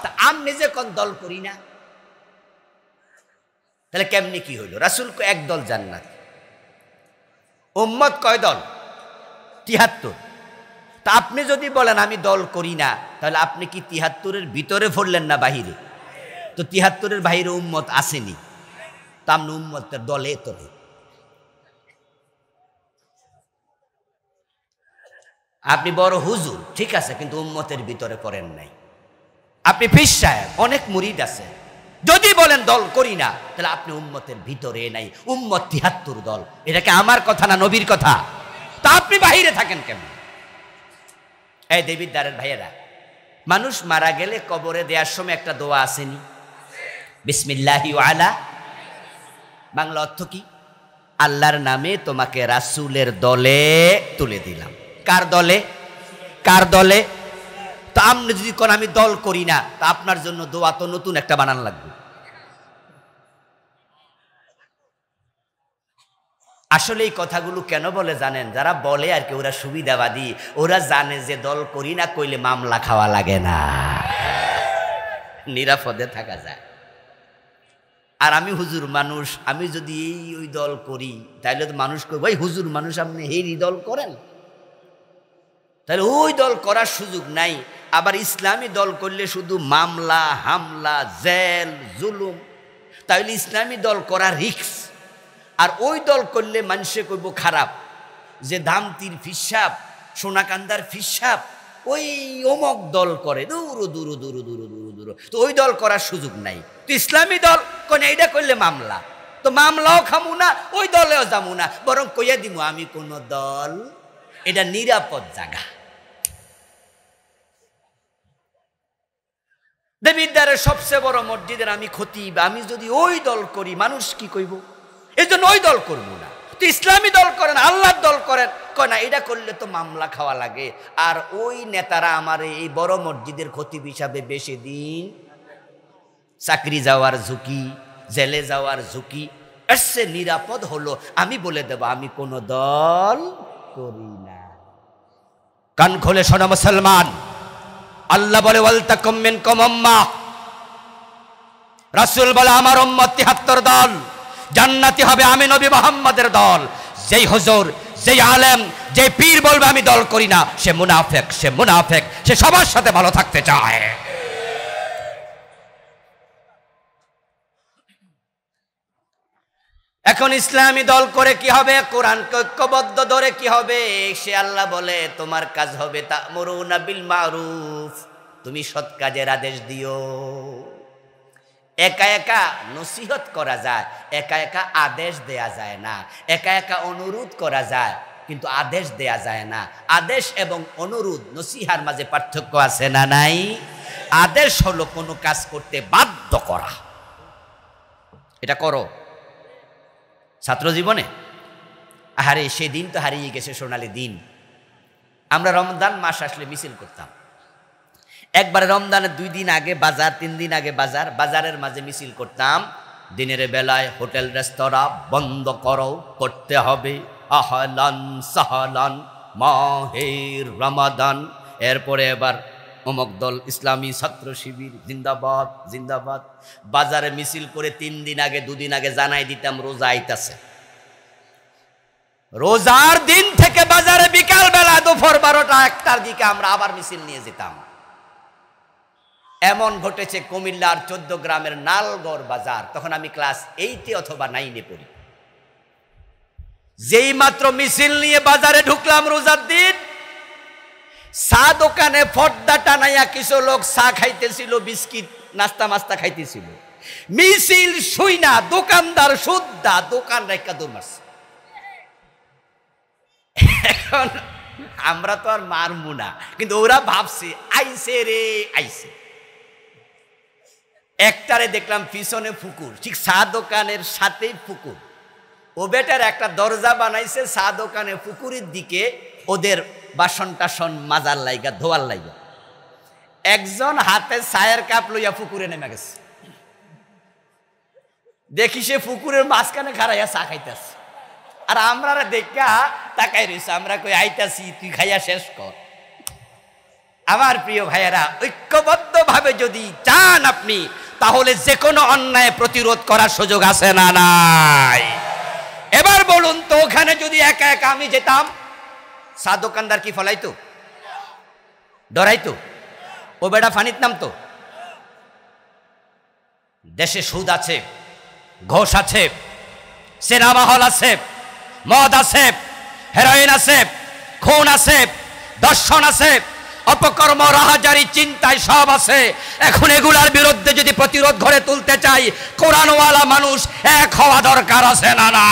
তা আমি নিজে কোন দল করি না, তাহলে কেমনি কি হইল? রাসূল এক দল জান্নাত, উম্মত কয় দল? 73। তা আপনি যদি বলেন আমি দল করি না, তাহলে আপনি কি 73-এর ভিতরে পড়লেন না বাহিরে? তো 73-এর বাইরে উম্মত আসেনি, তো আপনি উম্মতের দলে তোলে। আপনি বড় হুজুর ঠিক আছে, কিন্তু উম্মতের ভিতরে পড়েন নাই। আপনি পীর সাহেব, অনেক মুরিদ আছে, যদি বলেন দল করি না, তাহলে আপনি উম্মতের ভিতরে নাই। উম্মত 73 দল, এটাকে আমার কথা না নবীর কথা, তা আপনি বাহিরে থাকেন কেমন? এই দেবিদ্বারের ভাইয়েরা, মানুষ মারা গেলে কবরে দেওয়ার সময় একটা দোয়া আসেনি, বিসমিল্লাহি ওয়া আলা, বাংলা অর্থ কি? আল্লাহর নামে তোমাকে রাসূলের দলে তুলে দিলাম। কার দলে? কার দলে? তো আপনি যদি কোন আমি দল করি না, তা আপনার জন্য দোয়া তো নতুন একটা বানান লাগবে। আসলে এই কথাগুলো কেন বলে জানেন? যারা বলে আর কি, ওরা সুবিধাবাদী, ওরা জানে যে দল করি না কইলে মামলা খাওয়া লাগে না, নিরাপদে থাকা যায়। আর আমি হুজুর মানুষ, আমি যদি এই ওই দল করি, তাহলে তো মানুষ কই, ভাই হুজুর মানুষ আপনি এই দল করেন, তাহলে ওই দল করার সুযোগ নাই। আবার ইসলামী দল করলে শুধু মামলা, হামলা, জেল, জুলুম, তাহলে ইসলামী দল করা রিস্ক। আর ওই দল করলে মানুষে কইব খারাপ, যে ধামতির ফিসাব, সোনাকান্দার ফিসাব, ওই অমক দল করে, দূর দূর দূর দূর দূর দূর, তো ওই দল করার সুযোগ নাই। তো ইসলামী দল কোন এইটা করলে মামলা, তো মামলাও খামু না, ওই দলেও যাবো না, বরং কইয়া দিব আমি কোন দল, এটা নিরাপদ জায়গা। দেবিদ্বারের সবচেয়ে বড় মসজিদের আমি খতিব, আমি যদি ওই দল করি মানুষ কি কইব, এই জন্য ওই দল করবো না। তো ইসলামী দল করেন, আল্লাহর দল করেন, কয় না এটা করলে তো মামলা খাওয়া লাগে। আর ওই নেতারা আমার এই বড় মসজিদের খতিব হিসাবে বেশি দিন চাকরি যাওয়ার ঝুঁকি, জেলে যাওয়ার ঝুঁকি, এর চেয়ে নিরাপদ হলো আমি বলে দেব আমি কোন দল করি না। কান খোলে শোনো মুসলমান, আল্লাহ বলে ওয়ালতাকুম মিনকুম উম্মাহ, রাসূল বলে আমার উম্মত 73 দল, জান্নাতি হবে আমি নবী মুহাম্মদের দল। যেই হুজুর, যেই আলেম, যে পীর বলবে আমি দল করি না, সে মুনাফিক, সে মুনাফিক, সে সবার সাথে ভালো থাকতে চায়। এখন ইসলামী দল করে কি হবে? কোরআনকে ঐক্যবদ্ধ ধরে কি হবে? সে আল্লাহ বলে তোমার কাজ হবে তা'মুরুনা বিল মারুফ, তুমি সৎ কাজের আদেশ দিও। একা একা নসিহত করা যায়, একা একা আদেশ দেয়া যায় না। একা একা অনুরোধ করা যায়, কিন্তু আদেশ দেয়া যায় না। আদেশ এবং অনুরোধ, নসিহার মাঝে পার্থক্য আছে না নাই? আদেশ হলো কোনো কাজ করতে বাধ্য করা, এটা করো। ছাত্র জীবনে আহারে সেদিন তো হারিয়ে গেছে সোনালি দিন, আমরা রমজান মাস আসলে মিছিল করতাম। একবারে রমজানের 2 দিন আগে বাজার, 3 দিন আগে বাজার, বাজারের মাঝে মিছিল করতাম। দিনের বেলায় হোটেল রেস্তোরাঁ বন্ধ করো, করতে হবে আহলান সাহলান মাহের রমাদান। এরপরে এবার অমক দল, ইসলামী ছাত্র শিবির জিন্দাবাদ জিন্দাবাদ। বাজারে মিছিল করে 3 দিন আগে 2 দিন আগে জানাই দিতাম রোজা আইতাছে। রোজার দিন থেকে বাজারে বিকাল বেলা দুপুর 12টা 1টার দিকে আমরা আবার মিছিল নিয়ে যেতাম। এমন ঘটেছে কুমিল্লার 14 গ্রামের নালগড় বাজার, তখন আমি ক্লাস 8 অথবা 9 পড়ি। যেই মাত্র মিছিল নিয়ে বাজারে ঢুকলাম রোজার দিন, চা দোকানে পর্দা টানাইয়া কিছু লোক চা খাইতেছিল, বিস্কিট নাস্তা মাস্তা খাইতেছিল। মিছিল শুই না, দোকানদার সুদ্ধা দোকান রেখা দৌড় মারছে। এখন আমরা তো আর মারমু না, কিন্তু ওরা ভাবছে আইসে রে আইসে। একটারে দেখলাম পিছনে পুকুর, ঠিক চা দোকানের সাথেই পুকুর। ও বেটার একটা দরজা বানাইছে চা দোকানে পুকুরের দিকে, ওদের বাসন টাসন মাজার লাইগা, ধোয়ার লাইগা। একজন হাতে চায়ের কাপ লইয়া পুকুরে নেমে গেছে। দেখি সে পুকুরের মাঝখানে খাড়াইয়া চা খাইতেছে, আর আমরা দেখা তাকাই রয়েছে। আমরা কই আইতাছি, তুই খাইয়া শেষ কর। আমার প্রিয় ভাইয়েরা, ঐক্যবদ্ধ ভাবে যদি চান আপনি, তাহলে যে কোনো অন্যায় প্রতিরোধ করার সুযোগ আছে না নাই? এবার বলুন তো, ওখানে যদি একা একা আমি যেতাম, চা দোকানদার কি ফলাইতো? ডরাইতো? ও বেটা ফানিত নামতো? দেশে সুদ আছে, ঘোষ আছে, সিনেমা হল আছে, মদ আছে, হেরোইন আছে, খুন আছে, দর্শন আছে, অপকর্ম, রাহাজারি, চিন্তায় সব আছে। এখন এগুলার বিরুদ্ধে যদি প্রতিরোধ গড়ে তুলতে চাই, কোরআনওয়ালা মানুষ এক হওয়া দরকার আছে না? না,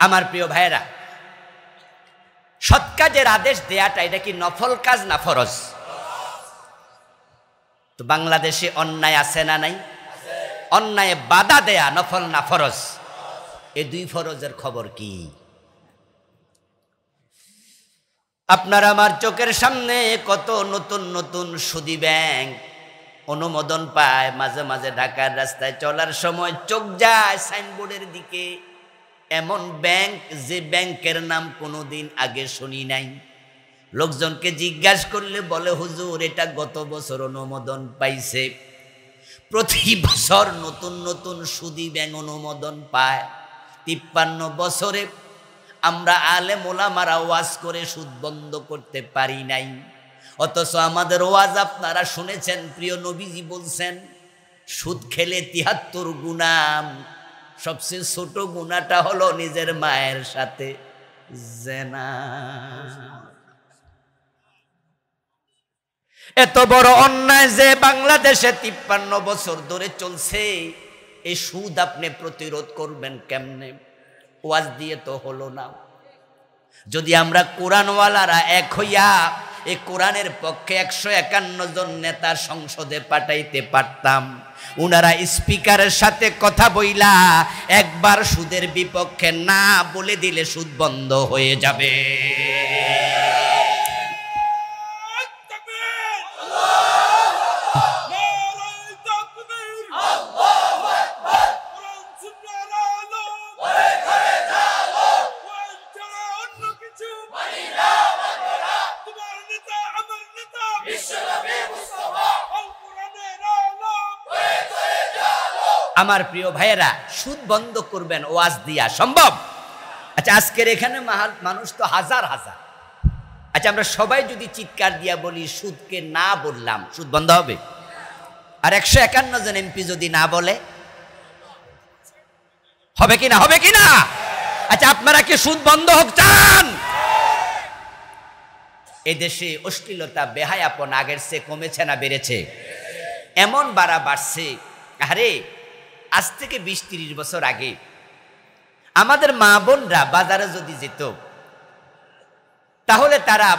আমার প্রিয় ভাইয়েরা, সৎ কাজের আদেশ দেয়াটা এটা কি নফল কাজ না ফরজ? তো বাংলাদেশে অন্যায় আছে না নাই? অন্যায় বাধা দেয়া নফল না ফরজ? এই দুই ফরজের খবর কি? আপনার আমার চোখের সামনে কত নতুন নতুন সুদী ব্যাংক অনুমোদন পায়। মাঝে মাঝে ঢাকার রাস্তায় চলার সময় চোখ যায় সাইনবোর্ডের দিকে, এমন ব্যাংক যে ব্যাংকের নাম কোনোদিন আগে শুনি নাই। লোকজনকে জিজ্ঞাসা করলে বলে, হুজুর এটা গত বছর অনুমোদন পাইছে। প্রতি বছর নতুন নতুন সুদী ব্যাংক অনুমোদন পায়। 53 বছরে আমরা আলেম ওলামারা ওয়াজ করে সুদ বন্ধ করতে পারি নাই। অথচ আমাদের ওয়াজ আপনারা শুনেছেন, প্রিয় নবীজি বলছেন সুদ খেলে 73 গুনাহ, সবচেয়ে ছোট গুনাহটা হলো নিজের মায়ের সাথে জেনা। এত বড় অন্যায় যে বাংলাদেশে 53 বছর ধরে চলছে, এই সুদ আপনি প্রতিরোধ করবেন কেমনে? ওয়াজ দিয়ে তো হলো না। যদি আমরা কোরআনওয়ালারা এক হইয়া এই কোরআনের পক্ষে 151 জন নেতা সংসদে পাঠাইতে পারতাম, উনারা স্পিকারের সাথে কথা বইলা একবার সুদের বিপক্ষে না বলে দিলে সুদ বন্ধ হয়ে যাবে। আমার প্রিয় ভাইয়েরা, সুদ বন্ধ করবেন ওয়াজ দিয়া সম্ভব? আচ্ছা, আজকের এখানে মানুষ তো হাজার হাজার। আচ্ছা, আমরা সবাই যদি চিৎকার দিয়া বলি সুদকে না বললাম, সুদ বন্ধ হবে? আর 151 জন এমপি যদি না বলে, হবে কি না? হবে কি না? আচ্ছা, আপনারা কি সুদ বন্ধ হোক চান? এই দেশে অশ্লীলতা, বেহায়াপন আগের চেয়ে কমেছে না বেড়েছে? এমন বাড়ছে। আরে আজ থেকে 20-30 বছর আগে আমাদের মা বোনরা বাজারে যদি যেত, তাহলে তারা,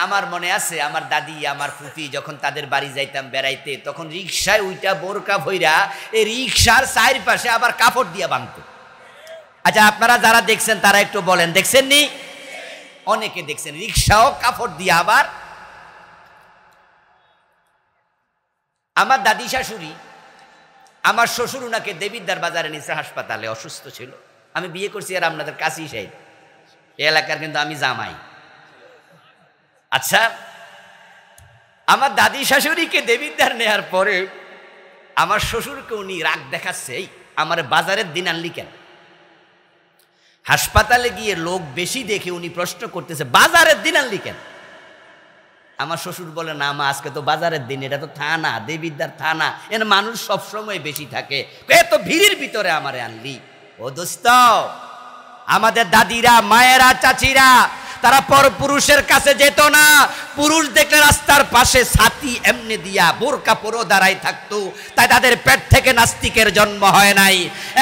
আমার মনে আছে আমার দাদি, আমার ফুফি যখন তাদের বাড়ি যাইতাম বেড়াইতে, তখন রিক্সায় উইটা বোরকা ভইরা এই রিক্সার চারপাশে আবার কাপড় দিয়ে বাঁধত। আচ্ছা, আপনারা যারা দেখছেন তারা একটু বলেন, দেখছেন নি? অনেকে দেখছেন, রিক্সাও কাপড় দিয়ে। আবার আমার দাদি শাশুড়ি, আমার শ্বশুর উনাকে দেবিদ্বার বাজারে নিচে হাসপাতালে অসুস্থ ছিল। আমি বিয়ে করছি আর আপনাদের কাছেই সাইড, এই এলাকার, কিন্তু আমি জামাই। আচ্ছা, আমার দাদি শাশুড়িকে দেবিদ্বার নেয়ার পরে আমার শ্বশুরকে উনি রাগ দেখাচ্ছে, এই আমার বাজারের দিন আনলি কেন? হাসপাতালে গিয়ে লোক বেশি দেখে উনি প্রশ্ন করতেছে, বাজারের দিন আনলি কেন? আমার শ্বশুর বলে, না মা, আজকে তো বাজারের দিন, এটা তো থানা, দেবিদ্বার থানা, এর মানুষ সবসময় বেশি থাকে, এত ভিড়ের ভিতরে আমারে আনলি। ও দোস্ত, আমাদের দাদিরা, মায়েরা, চাচিরা তারা পর পুরুষের কাছে যেত না। পুরুষ দেখলে রাস্তার পাশে ছাতি এমনি দিয়া বোরকা পরো দাঁড়াই থাকতো, তাই তাদের পেট থেকে নাস্তিকের জন্ম হয় নাই।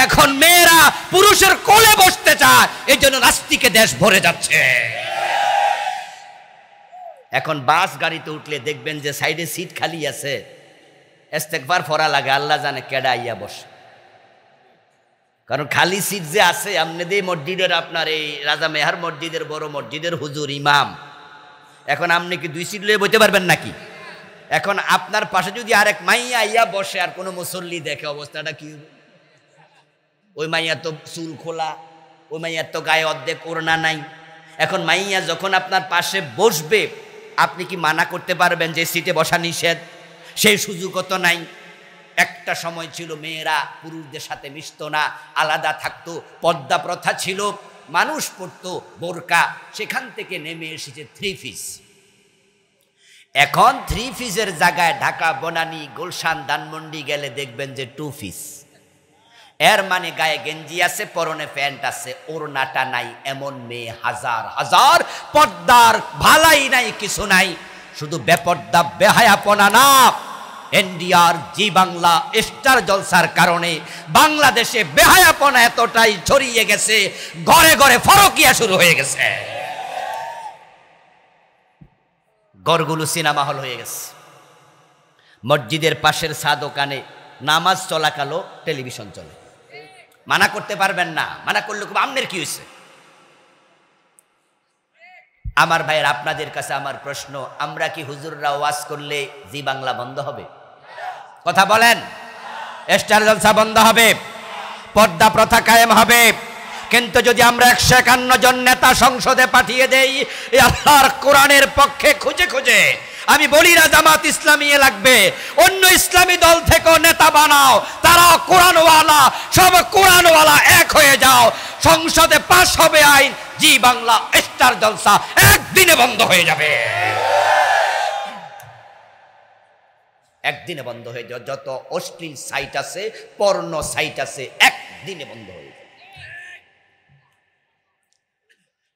এখন মেয়েরা পুরুষের কোলে বসতে চায়, এই জন্য নাস্তিকে দেশ ভরে যাচ্ছে। এখন বাস গাড়িতে উঠলে দেখবেন যে সাইডে সিট খালি আছে, ইস্তেগফার পড়া লাগে, আল্লাহ জানে কেডা আইয়া বসে। কারণ খালি সিট যে আছে, আমনেদের মসজিদের, আপনার এই রাজা মেহার মসজিদের, বড় মসজিদের হুজুর ইমাম, এখন আপনি কি 2 সিট লয়ে বইতে পারবেন নাকি? এখন আপনার পাশে যদি আরেক মাইয়া আইয়া বসে আর কোনো মুসল্লি দেখে, অবস্থাটা কি? ওই মাইয়া তো চুল খোলা, ওই মাইয়ার তো গায়ে অর্ধেক ওড়না নাই। এখন মাইয়া যখন আপনার পাশে বসবে, আপনি কি মানা করতে পারবেন যে সিটে বসা নিষেধ? সেই সুযোগও তো নাই। একটা সময় ছিল মেয়েরা পুরুষদের সাথে মিশতো না, আলাদা থাকতো, পর্দা প্রথা ছিল, মানুষ পড়তো বোরকা, সেখান থেকে নেমে এসেছে 3 পিস। এখন 3 পিসের জায়গায় ঢাকা, বনানী, গুলশান, ধানমন্ডি গেলে দেখবেন যে 2 পিস। এর মানে গায়ে গেঞ্জি আছে, পরনে প্যান্ট আছে, ওড়নাটা নাই। এমন মেয়ে হাজার হাজার, পর্দার ভালাই নাই, কিছু নাই, শুধু বেপর্দা বেহায়াপনা না। এনডিআর, জি বাংলা, স্টার জলসার কারণে বাংলাদেশে বেহায়াপনা এতটাই ছড়িয়ে গেছে, ঘরে ঘরে ফরকিয়া শুরু হয়ে গেছে, ঘরগুলো সিনেমা হল হয়ে গেছে। মসজিদের পাশের চা দোকানে নামাজ চলাকালো টেলিভিশন চলে, মানা করতে পারবেন না, মানা করলে খুব আমনের কি হয়েছে। আমার ভাইয়ের, আপনাদের কাছে আমার প্রশ্ন, আমরা কি হুজুররা ওয়াজ করলে জি বাংলা বন্ধ হবে? কথা বলেন। স্টার জলসা বন্ধ হবে, পর্দা প্রথা কায়েম হবে। কিন্তু যদি আমরা 151 জন নেতা সংসদে পাঠিয়ে দেই আল্লাহর কোরআনের পক্ষে খুঁজে খুঁজে, আমি বলি না জামাত ইসলামী লাগবে, অন্য ইসলামী দল থেকেও নেতা বানাও, তারা কোরআনওয়ালা, সব কোরআনওয়ালা এক হয়ে যাও, সংসদে পাস হবে আইন, জি বাংলা স্টার জলসা একদিনে বন্ধ হয়ে যাবে, একদিনে বন্ধ হয়ে যাবে। যত অশ্লীল সাইট আছে, পর্নো সাইট আছে, একদিনে বন্ধ হয়ে যাবে।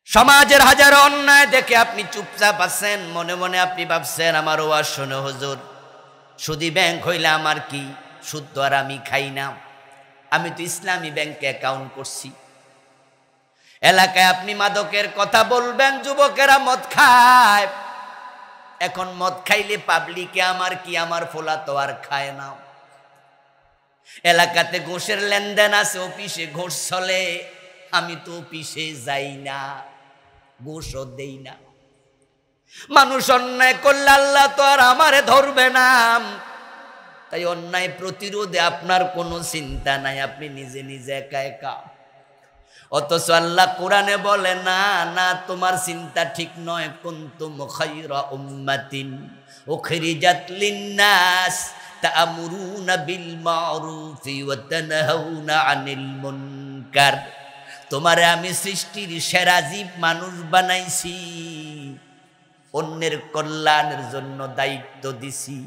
সমাজের হাজারো অন্যায় দেখে আপনি চুপচাপ আছেন, মনে মনে আপনি ভাবছেন আমার ওয়াজ শুনে হুজুর সুদী ব্যাংক হইলে আমার কি, সুদ তো আর আমি খাই না, আমি তো ইসলামী ব্যাংকে অ্যাকাউন্ট করছি। এলাকায় আপনি মাদকের কথা বলবেন, যুবকেরা মদ খায়, এখন মদ খাইলে পাবলিকে আমার কি, আমার ফোলা তো আর খায় না। এলাকাতে ঘুষের লেনদেন আছে, অফিসে ঘুষ চলে, আমি তো অফিসে যাই না, ঘুষও দেই না। মানুষ অন্যায় করলে আল্লাহ তো আর আমারে ধরবে না, তাই অন্যায় প্রতিরোধে আপনার কোনো চিন্তা নাই, আপনি নিজে নিজে একা একা। অথচ আল্লাহ কোরআনে বলে না না, তোমার চিন্তা ঠিক নয়, কুনতুম খায়রা উম্মাতিন উখরিজাত লিন্নাস তা'মুরুনা বিল মা'রুফি ওয়া তানহাউনা আনিল মুনকার। তোমারে আমি সৃষ্টির সেরা জীব মানুষ বানাইছি, অন্যের কল্যাণের জন্য দায়িত্ব দিছি।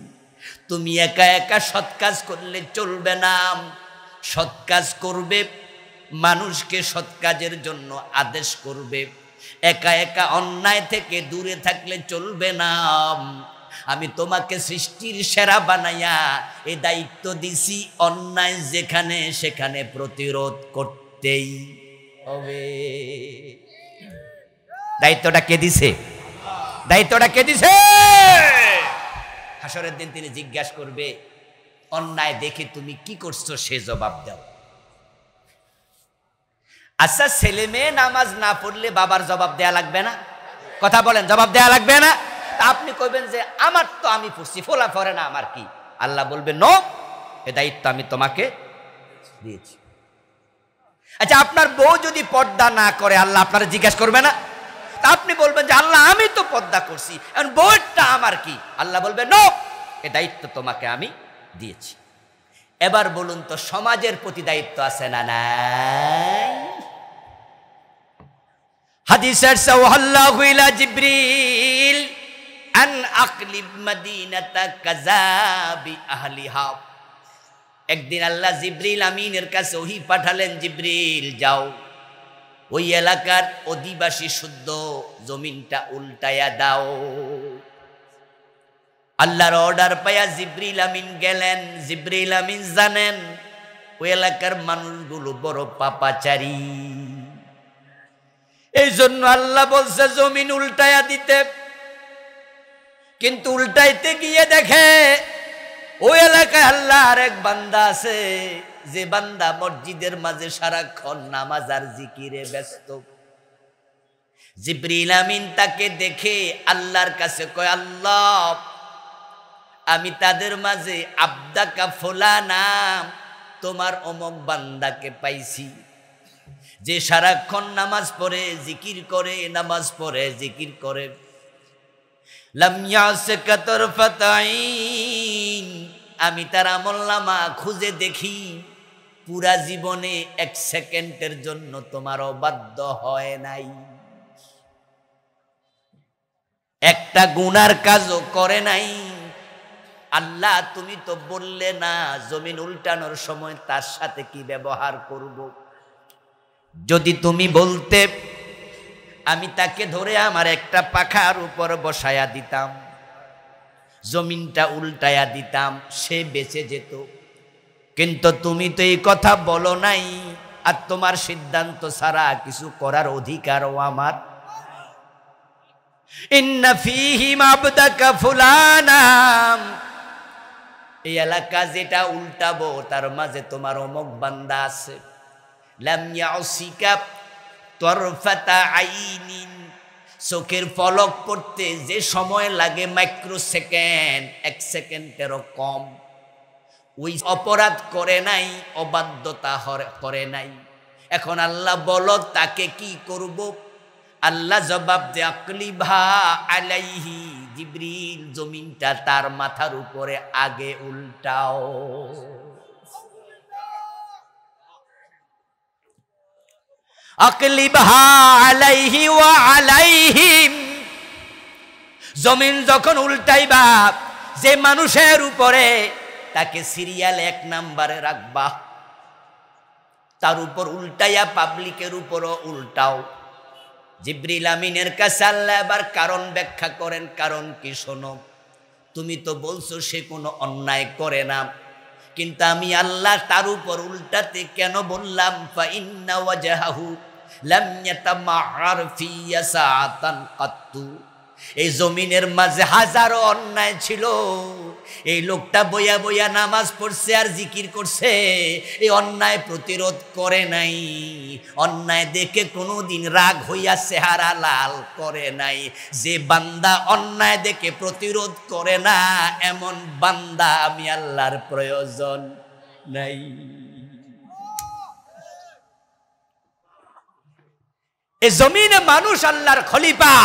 তুমি একা একা সৎ কাজ করলে চলবে না, সৎ কাজ করবে, মানুষকে সৎ কাজের জন্য আদেশ করবে, একা একা অন্যায় থেকে দূরে থাকলে চলবে না। আমি তোমাকে সৃষ্টির সেরা বানাইয়া এই দায়িত্ব দিছি, অন্যায় যেখানে সেখানে প্রতিরোধ করতেই হবে। দায়িত্বটা কে দিছে? দায়িত্বটা কে দিছে? হাসরের দিন তিনি জিজ্ঞাসা করবে, অন্যায় দেখে তুমি কি করছো, সে জবাব দাও। আচ্ছা, ছেলে মেয়ে নামাজ না পড়লে বাবার জবাব দেয়া লাগবে না? কথা বলেন, জবাব দেয়া লাগবে না? আপনি কইবেন যে আমার তো আমি পড়ছি, ফোলা পড়ে না, আমার কি? আল্লাহ বলবে নো, এ দায়িত্ব আমি তোমাকে দিয়েছি। আচ্ছা, আপনার বউ যদি পর্দা না করে আল্লাহ আপনারা জিজ্ঞাসা করবে না? তা আপনি বলবেন যে আল্লাহ আমি তো পর্দা করছি, এখন বউটা আমার কি? আল্লাহ বলবে নো, এ দায়িত্ব তোমাকে আমি দিয়েছি। এবার বলুন তো, সমাজের প্রতি দায়িত্ব আছে না নাই? হাদিসের সাওয়াল্লাহু ইলা জিবরিল আন আকলিব মাদিনাতা কাযাবি আহলিহা। একদিন আল্লাহ জিবরিল আমিনের কাছে ওহী পাঠালেন, জিবরিল যাও ওই এলাকার অধিবাসী শুদ্ধ জমিনটা উল্টায়া দাও। আল্লাহর অর্ডার পায়া জিবরিল আমিন গেলেন। জিবরিল আমিন জানেন ওই এলাকার মানুষগুলো বড় পাপাচারী, এই জন্য আল্লাহ বলছে জমিন উল্টায়া দিতে। কিন্তু উল্টাইতে গিয়ে দেখে ওই এলাকায় আল্লাহ আর এক বান্দা আছে, যে বান্দা মসজিদের মাঝে সারাক্ষণ নামাজ আর জিকিরে ব্যস্ত। জিবরিল আমিন তাকে দেখে আল্লাহর কাছে কয়, আল্লাহ আমি তাদের মাঝে আব্দাকা ফুলানা, তোমার অমুক বান্দাকে পাইছি, যে সারাক্ষণ নামাজ পড়ে জিকির করে, নামাজ পড়ে জিকির করে। লাম ইয়াসকা তারফাত আইন, আমি তার আমলনামা খুঁজে দেখি পুরা জীবনে 1 সেকেন্ডের জন্য তোমার অবাধ্য হয় নাই, একটা গুনার কাজও করে নাই। আল্লাহ তুমি তো বললে না জমিন উল্টানোর সময় তার সাথে কি ব্যবহার করব। যদি তুমি বলতে আমি তাকে ধরে আমার একটা পাখার উপর বসায়া দিতাম, জমিনটা উল্টায়া দিতাম, সে বেঁচে যেত। কিন্তু তুমি তো এই কথা বলো নাই, আর তোমার সিদ্ধান্ত ছাড়া কিছু করার অধিকারও আমার। ইন্না ফীহি মাবদাকা ফুলানা, এই এলাকা যেটা উল্টাবো তার মাঝে তোমার অমুক বান্দা আছে। লাম ইয়াসিকা তরফাতা আইনিন, চোখের পলক পড়তে যে সময় লাগে মাইক্রো সেকেন্ড, 1 সেকেন্ডেরও কম, ওই অপরাধ করে নাই, অবাধ্যতা করে নাই। এখন আল্লাহ বলো তাকে কি করব? আল্লাহ জবাব দে আকলিভা আলাইহি, জিবরিল জমিনটা তার মাথার উপরে আগে উল্টাও। আকলিভা আলাইহি ওয়া আলাইহিম, জমিন যখন উল্টাইবা যে মানুষের উপরে, তাকে সিরিয়াল 1 নম্বরে রাখবা, তার উপর উল্টাইয়া পাবলিকের উপরও উল্টাও। জিবরিল আমিনের কাছে আল্লাহ এবার কারণ ব্যাখ্যা করেন, কারণ কি শোনো। তুমি তো বলছো সে কোনো অন্যায় করে না, কিন্তু আমি আল্লাহ তার উপর উল্টাতে কেন বললাম? ফা ইন্না ওয়াজহাহু লাম ইয়াতামাআর ফি সাআতান কাত্তু, এই জমিনের মাঝে হাজারো অন্যায় ছিল, এই লোকটা বইয়া বইয়া নামাজ পড়ছে আর জিকির করছে, এই অন্যায় প্রতিরোধ করে নাই, অন্যায় দেখে কোনোদিন রাগ হইয়া চেহারা লাল করে নাই। যে বান্দা অন্যায় দেখে প্রতিরোধ করে না, এমন বান্দা আমি আল্লাহর প্রয়োজন নাই। এই জমিনে মানুষ আল্লাহর খলিফা,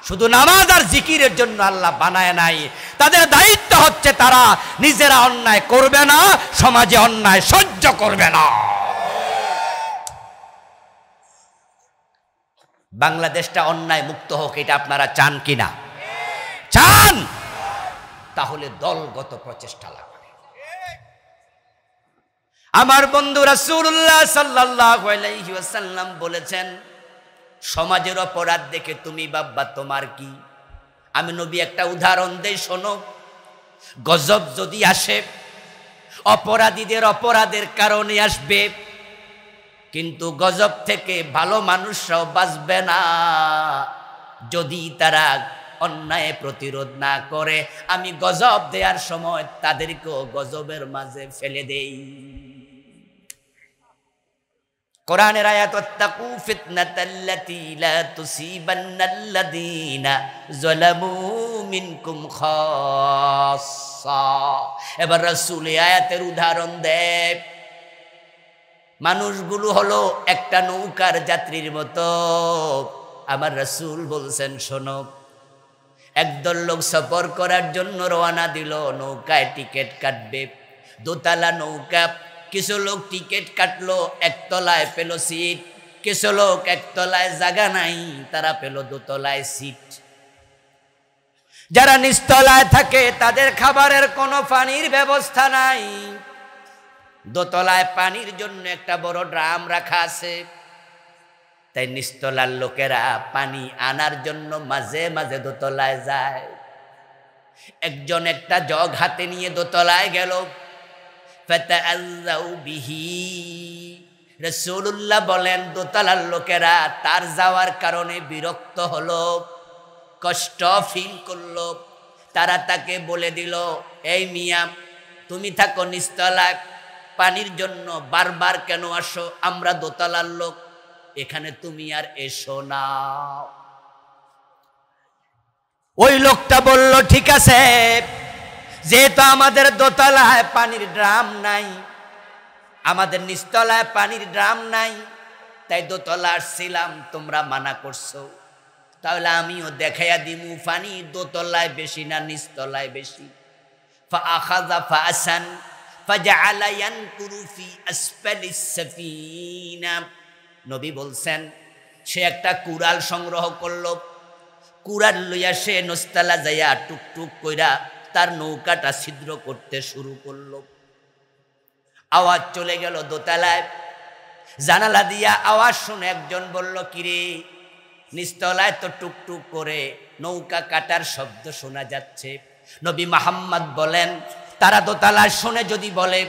শুধু নামাজ আর জিকিরের জন্য আল্লাহ বানায় নাই। তাদের দায়িত্ব হচ্ছে তারা নিজেরা অন্যায় করবে না, সমাজে অন্যায় সহ্য করবে না। বাংলাদেশটা অন্যায় মুক্ত হোক, এটা আপনারা চান কিনা? চান? তাহলে দলগত প্রচেষ্টা লাগবে। আমার বন্ধু রাসূলুল্লাহ সাল্লাল্লাহু আলাইহি ওয়াসাল্লাম বলেছেন, সমাজের অপরাধ দেখে তুমি ভাববা তোমার কি। আমি নবী একটা উদাহরণ দেই, শোনো। গজব যদি আসে, অপরাধীদের অপরাধের কারণে আসবে, কিন্তু গজব থেকে ভালো মানুষরাও বাঁচবে না যদি তারা অন্যায় প্রতিরোধ না করে। আমি গজব দেওয়ার সময় তাদেরকেও গজবের মাঝে ফেলে দেই। কোরআনের আয়াত, ওয়াত্তাকু ফিতনাতাল্লাতী লা তুসিবান্নাল্লাযীনা যালামু মিনকুম খাসসা। এবার রাসূল এই আয়াতের উদাহরণ দেয়। মানুষগুলো হলো একটা নৌকার যাত্রীর মতো। আমার রাসূল বলছেন, শোনো, একদল লোক সফর করার জন্য রওনা দিল, নৌকায় টিকিট কাটবে, দোতলা নৌকা। কিছু লোক টিকিট কাটলো, একতলায় পেল সিট, কিছু লোক একতলায় জায়গা নাই, তারা পেল দোতলায় সিট। যারা নিচতলায় থাকে তাদের খাবারের কোনো পানির ব্যবস্থা নাই, দোতলায় পানির জন্য একটা বড় ড্রাম রাখা আছে, তাই নিচতলার লোকেরা পানি আনার জন্য মাঝে মাঝে দোতলায় যায়। একজন একটা জগ হাতে নিয়ে দোতলায় গেল, ফাতাআল্লাউ বিহি। রাসূলুল্লাহ বলেন, দোতলার লোকেরা তার যাওয়ার কারণে বিরক্ত হলো, কষ্ট ফিল করলো। তারা তাকে বলে দিল, এই মিয়া, তুমি থাকো নিচতলায়, পানির জন্য বারবার কেন আসো? আমরা দোতলার লোক, এখানে তুমি আর এসো না। ওই লোকটা বলল, ঠিক আছে, যেহেতু আমাদের দোতলায় পানির ড্রাম নাই, আমাদের নিচতলায় পানির ড্রাম নাই, তাই দোতলা আসছিলাম, তোমরা মানা করছো, তাহলে আমিও দেখাইয়া দিমু পানি দোতলায় বেশি না নিচতলায় বেশি। ফাআখাযা ফাআসান ফাজআলা ইয়ানকুরু ফি আসফালিস সাফিনা। নবী বলছেন সে একটা কুড়াল সংগ্রহ করলো, কুড়াল লইয়া সে নস্তালা যাইয়া টুকটুক কইরা তার নৌকাটা ছিদ্র করতে শুরু করলো। আওয়াজ চলে গেল দোতলায়, জানালা দিয়া আওয়াজ শুনে একজন বলল, কিরে নিচতলায় তো টুকটুক করে নৌকা কাটার শব্দ শোনা যাচ্ছে। নবী মুহাম্মদ বলেন, তারা দোতলায় শুনে যদি বলে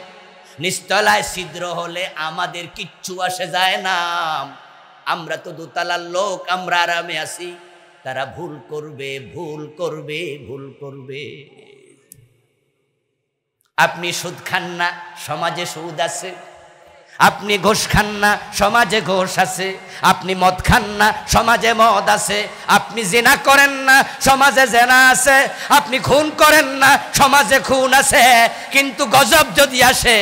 নিচতলায় ছিদ্র হলে আমাদের কিচ্ছু আসে যায় না, আমরা তো দোতলার লোক, আমরা আরামে আছি। তারা ভুল করবে, ভুল করবে, ভুল করবে। আপনি সুদ খান না, সমাজে সুদ আছে। আপনি ঘোষ খান না, সমাজে ঘোষ আছে। আপনি মদ খান না, সমাজে মদ আছে। আপনি জিনা করেন না, সমাজে জেনা আছে। আপনি খুন করেন না, সমাজে খুন আছে। কিন্তু গজব যদি আসে,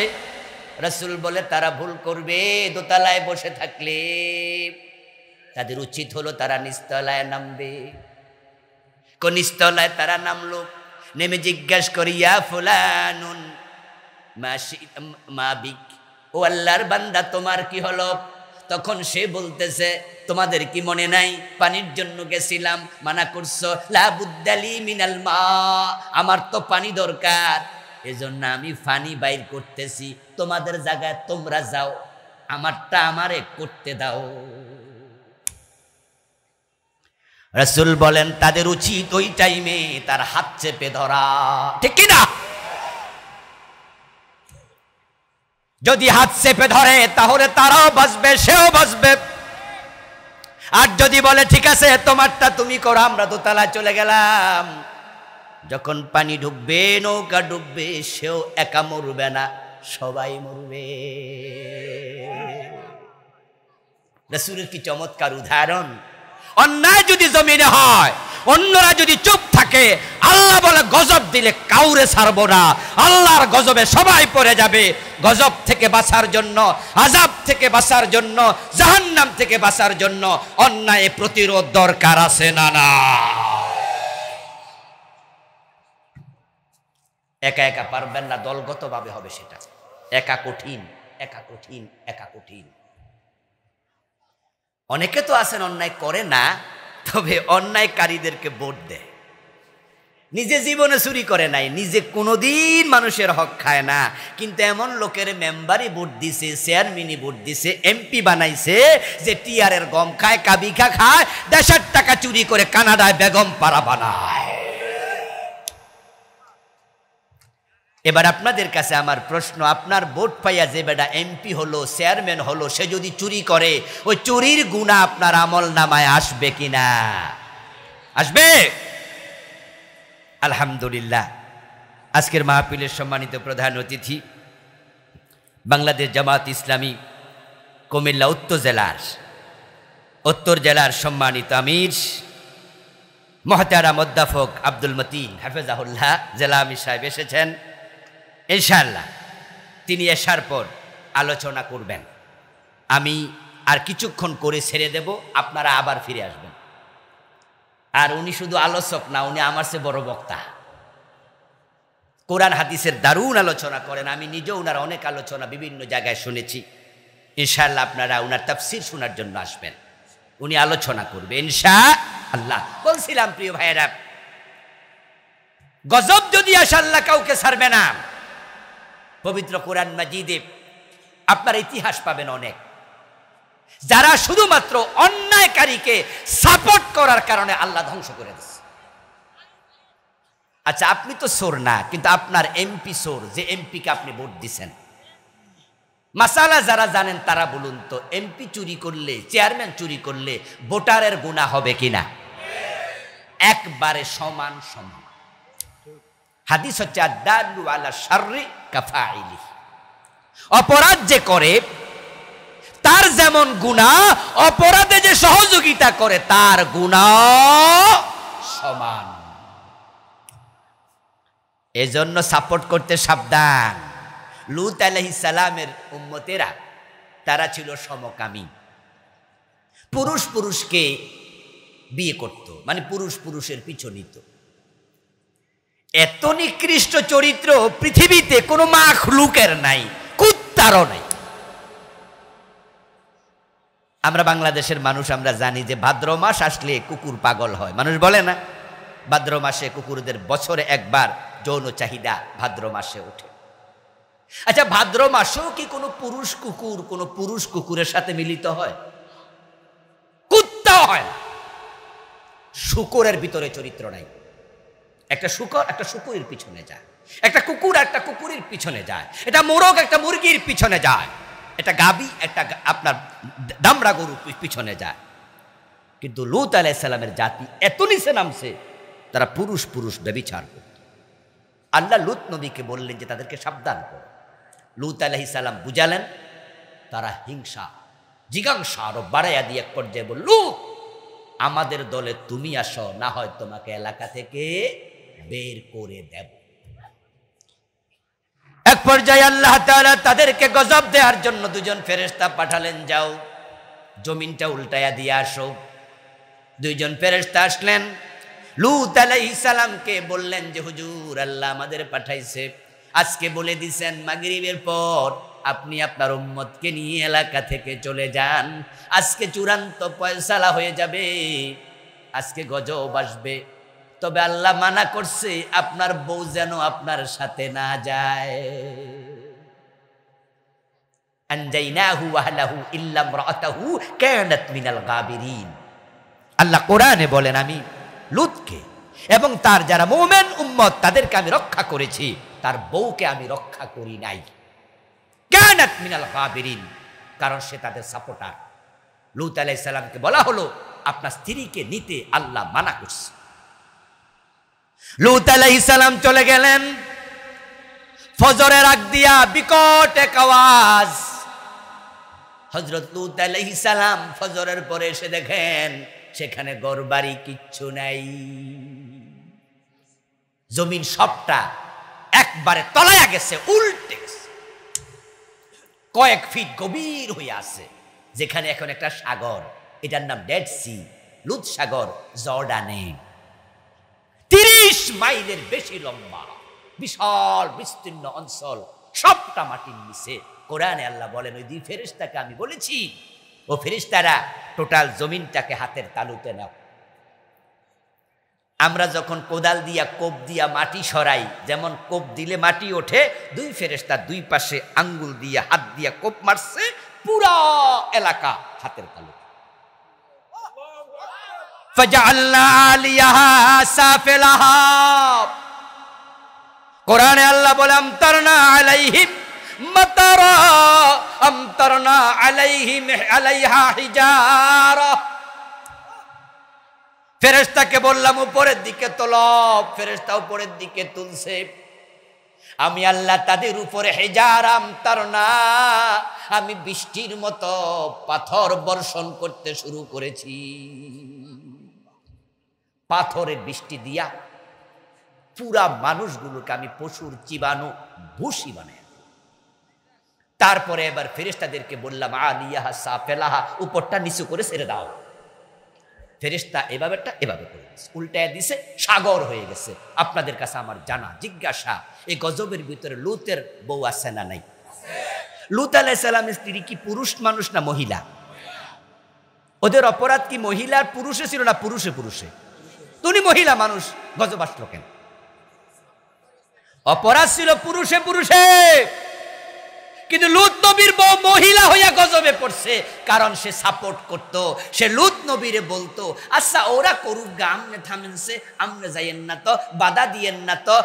রাসূল বলে তারা ভুল করবে দোতলায় বসে থাকলে। তাদের উচিত হলো তারা নিচতলায় নামবে। কোন নিচতলায় তারা নামলো, নেমে জিজ্ঞাস করি, ইয়া ফুলানুন মা বিক, ও আল্লাহর বান্দা তোমার কি হলো? তখন সে বলতেছে, তোমাদের কি মনে নাই পানির জন্য গেছিলাম, মানা করছো, লা বুদ্দালি মিনাল মা, আমার তো পানি দরকার, এজন্য আমি পানি বাইর করতেছি। তোমাদের জায়গায় তোমরা যাও, আমারটা আমারে করতে দাও। রাসূল বলেন তাদের উচিত ওই টাইমে তার হাত চেপে ধরা, ঠিক কিনা? যদি হাত চেপে ধরে তাহলে তারাও বাঁচবে, সেও বাঁচবে। আর যদি বলে ঠিক আছে তোমারটা তুমি করো, আমরা দোতলায় চলে গেলাম, যখন পানি ডুববে, নৌকা ডুববে, সেও একা মরবে না, সবাই মরবে। রাসূলের কি চমৎকার উদাহরণ! অন্যায় যদি জমিনে হয়, অন্যরা যদি চুপ থাকে, আল্লাহ বলে গজব দিলে কাউরে ছাড়বো না, আল্লাহর গজবে সবাই পড়ে যাবে। গজব থেকে বাঁচার জন্য, আযাব থেকে বাঁচার জন্য, জাহান্নাম থেকে বাঁচার জন্য অন্যায় প্রতিরোধ দরকার আছে না? না, একা একা পারবেন না, দলগতভাবে হবে সেটা। একা কঠিন, একা কঠিন, একা কঠিন। অনেকে তো আছেন অন্যায় করে না, তবে অন্যায়কারীদেরকে ভোট দেয়। নিজে জীবনে চুরি করে নাই, নিজে কোনোদিন মানুষের হক খায় না, কিন্তু এমন লোকের মেম্বারই ভোট দিছে, চেয়ারম্যানই ভোট দিছে, এমপি বানাইছে যে টিআরের গম খায়, কাবিখা খায়, দেশের টাকা চুরি করে কানাডায় বেগম পাড়া বানায়। এবার আপনাদের কাছে আমার প্রশ্ন, আপনার ভোট পাইয়া যে বেটা এমপি হলো, চেয়ারম্যান হলো, সে যদি চুরি করে, ওই চুরির গুনাহ আপনার আমল নামায় আসবে কিনা? আসবে? আলহামদুলিল্লাহ। আজকের মাহফিলের সম্মানিত প্রধান অতিথি, বাংলাদেশ জামাত ইসলামী কুমিল্লা উত্তর জেলার সম্মানিত আমির মুহতারাম অধ্যাপক আব্দুল মতিন হাফেজাহুল্লাহ জেলা আমির সাহেব এসেছেন। ইনশাআল্লাহ তিনি আসার পর আলোচনা করবেন। আমি আর কিছুক্ষণ করে ছেড়ে দেব, আপনারা আবার ফিরে আসবেন। আর উনি শুধু আলোচক না, উনি আমার চেয়ে বড় বক্তা। কোরআন হাদিসের দারুণ আলোচনা করেন। আমি নিজেও উনার অনেক আলোচনা বিভিন্ন জায়গায় শুনেছি। ইনশাআল্লাহ আপনারা উনার তাফসীর শোনার জন্য আসবেন, উনি আলোচনা করবে ইনশাআল্লাহ। বলছিলাম প্রিয় ভাইয়েরা, গজব যদি আসে আল্লাহ কাউকে ছাড়বে না। পবিত্র কোরআন মাজিদে আপনার ইতিহাস পাবেন অনেক, যারা শুধুমাত্র অন্যায়কারীকে সাপোর্ট করার কারণে আল্লাহ ধ্বংস করে দিচ্ছে। আচ্ছা, আপনি তো চোর না, কিন্তু আপনার এমপি চোর, যে এমপিকে আপনি ভোট দিচ্ছেন। মাসালা যারা জানেন তারা বলুন তো, এমপি চুরি করলে, চেয়ারম্যান চুরি করলে ভোটারের গুনাহ হবে কিনা? একবারে সমান সমান। হাদিস হচ্ছে আদ-দাল্লু আলা শাররি কাফাইলি, অপরাধ যে করে তার যেমন গুনাহ, অপরাধে যে সহযোগিতা করে তার গুনাহ সমান। এজন্য সাপোর্ট করতে সাবধান। লূত আলাইহিস সালামের উম্মতেরা তারা ছিল সমকামী, পুরুষ পুরুষকে বিয়ে করত, মানে পুরুষ পুরুষের পিছু নিত। এত নিকৃষ্ট চরিত্র পৃথিবীতে কোনো মাখলুকের নাই, কুত্তারও নাই। আমরা বাংলাদেশের মানুষ, আমরা জানি যে ভাদ্র মাস আসলে কুকুর পাগল হয়। মানুষ বলে না, ভাদ্র মাসে কুকুরদের বছরে একবার যৌন চাহিদা ভাদ্র মাসে ওঠে। আচ্ছা, ভাদ্র মাসেও কি কোনো পুরুষ কুকুরের সাথে মিলিত হয়? কুত্তাও হয় না। শূকরের ভিতরে চরিত্র নাই। একটা শূকর একটা শূকরের পিছনে যায়, একটা কুকুর একটা কুকুরের পিছনে যায়, এটা মোরগ একটা মুরগির পিছনে যায়, এটা গাবি একটা আপনার দামড়া গরুর পিছনে যায়। কিন্তু লূত আলাইহিস সালামের জাতি এত নিচে নামছে, তারা পুরুষ ব্যভিচার করত। আল্লাহ লূত নবীকে বললেন যে তাদেরকে সাবধান করো। লূত আলাইহিস সালাম বুঝালেন, তারা হিংসা জিজ্ঞাসা আরো বাড়াইয়া দিয়ে এক পর্যায়ে বলল, লূত আমাদের দলে তুমি আসো, না হয় তোমাকে এলাকা থেকে বের করে দেব। এক পর্যায়ে আল্লাহ তাআলা তাদেরকে গজব দেওয়ার জন্য দুজন ফেরেশতা পাঠালেন, যাও জমিনটা উল্টায়া দিয়ে আসো। দুইজন ফেরেশতা আসলেন, লূত আলাইহিস সালামকে বললেন যে হুজুর, আল্লাহ আমাদের পাঠাইছে, আজকে বলে দিছেন মাগরিবের পর আপনি আপনার উম্মতকে নিয়ে এলাকা থেকে চলে যান। আজকে চূড়ান্ত ফয়সালা হয়ে যাবে, আজকে গজব আসবে। তবে আল্লাহ মানা করছে আপনার বউ যেন আপনার সাথে না যায়। আনজাইনাহু ওয়া আহলাহু ইল্লা ইমরাআতাহু কানাত মিনাল গাবিরিন। আল্লাহ কোরআনে বলেন, আমি লূতকে এবং তার যারা মুমিন উম্মত তাদেরকে আমি রক্ষা করেছি, তার বউকে আমি রক্ষা করি নাই। কানাত মিনাল গাবিরিন, কারণ সে তাদের সাপোর্টার। লূত আলাইহিস সালামকে বলা হলো আপনার স্ত্রীকে নিতে আল্লাহ মানা করছে। লূত আলাইহিস সালাম চলে গেলেন। ফজরের আগ দিয়া বিকট এক আওয়াজ। হযরত লূত আলাইহিস সালাম ফজরের পরে এসে দেখেন সেখানে ঘরবাড়ি কিচ্ছু নাই, জমিন সবটা একবারে তলায়া গেছে, উল্টে গেছে, কয়েক ফিট গভীর হয়ে আছে, যেখানে এখন একটা সাগর, এটার নাম ডেড সি, লুত সাগর, জর্ডানে 30 মাইলের বেশি লম্বা বিশাল বিস্তীর্ণ অঞ্চল, সবটা মাটির নিচে। কোরআনে আল্লাহ বলেন, ওই দুই ফেরেশতাকে আমি বলেছি, ও ফেরেশতারা টোটাল জমিনটাকে হাতের তালুতে নাও। আমরা যখন কোদাল দিয়া কোপ দিয়া মাটি সরাই, যেমন কোপ দিলে মাটি ওঠে, দুই ফেরেশতা দুই পাশে আঙ্গুল দিয়া হাত দিয়া কোপ মারছে, পুরা এলাকা হাতের তালুতে। ফাজআলনা আলিয়াহা সাফিলাহা। কোরআনে আল্লাহ বলে, আমতারনা আলাইহিম মাতারা আমতারনা আলাইহিম আলাইহা হিজারা। ফেরেশতাকে বললাম উপরের দিকে তোলো, ফেরেশতা উপরের দিকে তুলছে। আমি আল্লাহ তাদের উপরে হিজারা আমতারনা, আমি বৃষ্টির মতো পাথর বর্ষণ করতে শুরু করেছি। পাথরের বৃষ্টি দিয়া পুরা মানুষগুলোকে আমি পশুর চিবানো ভুসি বানাই। তারপরে এবার ফেরেশতাদেরকে বললাম, আলিয়াহা সাফিলাহা, উপরটা নিচু করে ছেড়ে দাও। ফেরেশতা এভাবেটা এভাবে করে উল্টায় দিছে, সাগর হয়ে গেছে। আপনাদের কাছে আমার জানা জিজ্ঞাসা, এই গজবের ভিতরে লূতের বউ আছে না নাই? লূত আলাইহিস সালামের স্ত্রী কি পুরুষ মানুষ না মহিলা? ওদের অপরাধ কি মহিলার পুরুষে ছিল না পুরুষে পুরুষে? তুমি মহিলা মানুষ, গজব আসলো কেন? অপরাধ ছিল পুরুষে পুরুষে, কিন্তু লূত নবীর বউ মহিলা হইয়া গজবে পড়ছে, কারণ সে সাপোর্ট করত। সে লূত নবীরে বলতো, আচ্ছা ওরা করুক গা, আমনে থামেনছে, আমনে যাইয়েন না তো, বাধা দিয়েন না তো।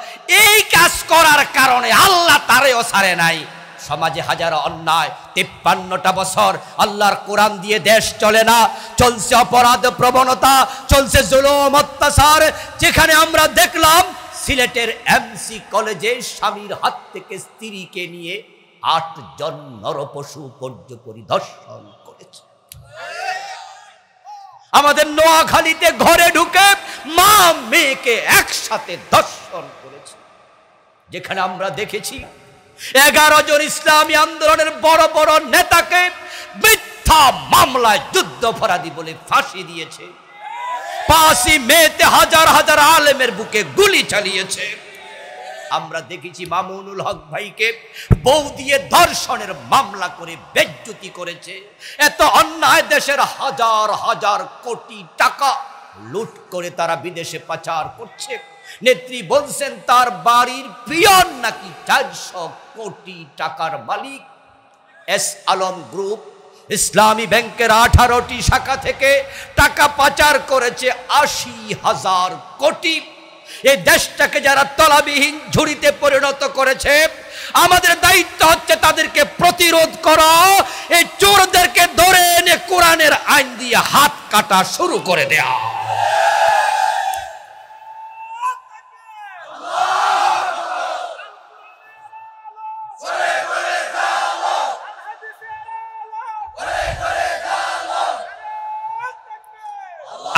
এই কাজ করার কারণে আল্লাহ তারেও ছাড়ে নাই। সমাজে হাজারো অন্যায়, 53টা বছর আল্লাহর কোরআন দিয়ে দেশ চলে না, চলছে অপরাধ প্রবণতা, চলছে জুলুম অত্যাচার। যেখানে আমরা দেখলাম সিলেটের এমসি কলেজে স্বামীর হাত থেকে স্ত্রীকে নিয়ে 8 জন নরপশু পরিদর্শন করেছে। আমাদের নোয়াখালীতে ঘরে ঢুকে মা মেয়েকে একসাথে দর্শন করেছে, যেখানে আমরা দেখেছি 11 জন ইসলামী আন্দোলনের বড় বড় নেতাকে মিথ্যা মামলায় যুদ্ধাপরাধী বলে ফাঁসি দিয়েছে। 5ই মেতে হাজার হাজার আলেমের বুকে গুলি চালিয়েছে। আমরা দেখেছি মামুনুল হক ভাইকে বউ দিয়ে ধর্ষণের মামলা করে বেজ্জতি করেছে। এত অন্যায়, দেশের হাজার হাজার কোটি টাকা লুট করে তারা বিদেশে পাচার করছে। নেত্রী বলছেন তার বাড়ির পিয়ন নাকি 400 কোটি টাকার মালিক। এস আলম গ্রুপ ইসলামী ব্যাংকের 18টি শাখা থেকে টাকা পাচার করেছে 80,000 কোটি। এই দেশটাকে যারা তলাবিহীন ঝুড়িতে পরিণত করেছে, আমাদের দায়িত্ব হচ্ছে তাদেরকে প্রতিরোধ করা। এই চোরদেরকে ধরে এনে কোরআনের আইন দিয়ে হাত কাটা শুরু করে দেয়া।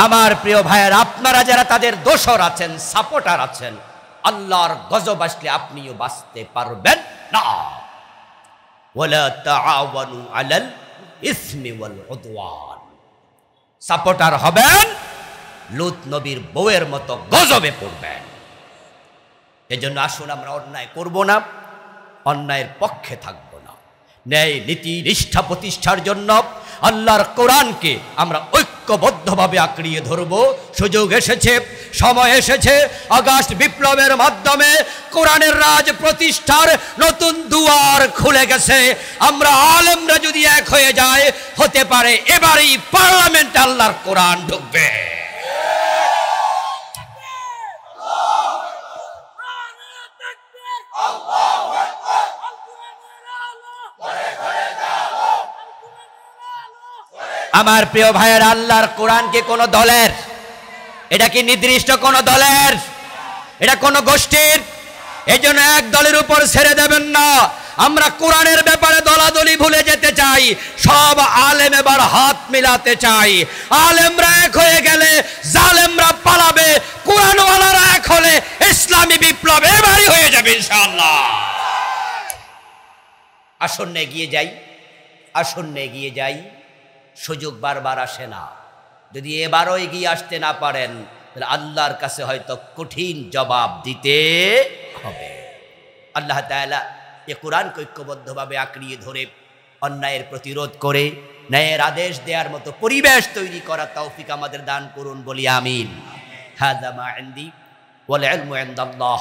আমার প্রিয় ভাইয়ের, আপনারা যারা তাদের দোসর আছেন, সাপোর্টার আছেন, আল্লাহর গজব আসলে আপনিও বাঁচতে পারবেন না। ওয়ালা তাআওয়ানু আলাল ইসমি ওয়াল উদওয়ান। সাপোর্টার হবেন, লূত নবীর বউয়ের মতো গজবে পড়বেন। এজন্য আসুন আমরা অন্যায় করব না, অন্যায়ের পক্ষে থাকব না। ন্যায় নীতি নিষ্ঠা প্রতিষ্ঠার জন্য আল্লাহর কোরআনকে আমরা ঐক্যবদ্ধভাবে আঁকড়িয়ে ধরব। সুযোগ এসেছে, সময় এসেছে। আগস্ট বিপ্লবের মাধ্যমে কোরআনের রাজ প্রতিষ্ঠার নতুন দুয়ার খুলে গেছে। আমরা আলেমরা যদি এক হয়ে যায়, হতে পারে এবারই পার্লামেন্টে আল্লাহর কোরআন ঢুকবে। আমার প্রিয় ভাইয়ের, আল্লাহর কোরআন কি কোন দলের? এটা কি নির্দিষ্ট কোন দলের? এটা কোন গোষ্ঠীর? এই জন্য এক দলের উপর ছেড়ে দেবেন না। আমরা কোরআনের ব্যাপারে দলাদলি ভুলে যেতে চাই। সব আলেম এবার হাত মিলাতে চাই। আলেমরা এক হয়ে গেলে জালেমরা পালাবে, কোরআনওয়ালারা এক হলে ইসলামী বিপ্লব এবারই হয়ে যাবে ইনশাআল্লাহ। আসন্ন এগিয়ে যাই, আসন্ন এগিয়ে যাই। সুযোগ বারবার আসে না। যদি এবারও এগিয়ে আসতে না পারেন, তাহলে আল্লাহর কাছে হয়তো কঠিন জবাব দিতে হবে। আল্লাহ তাআলা এ কোরআনকে ঐক্যবদ্ধভাবে আঁকড়িয়ে ধরে অন্যায়ের প্রতিরোধ করে ন্যায়ের আদেশ দেওয়ার মতো পরিবেশ তৈরি করার তৌফিক আমাদের দান করুন, বলি আমিন। হাযা মা ইনদি ওয়াল ইলমু ইনদাল্লাহ।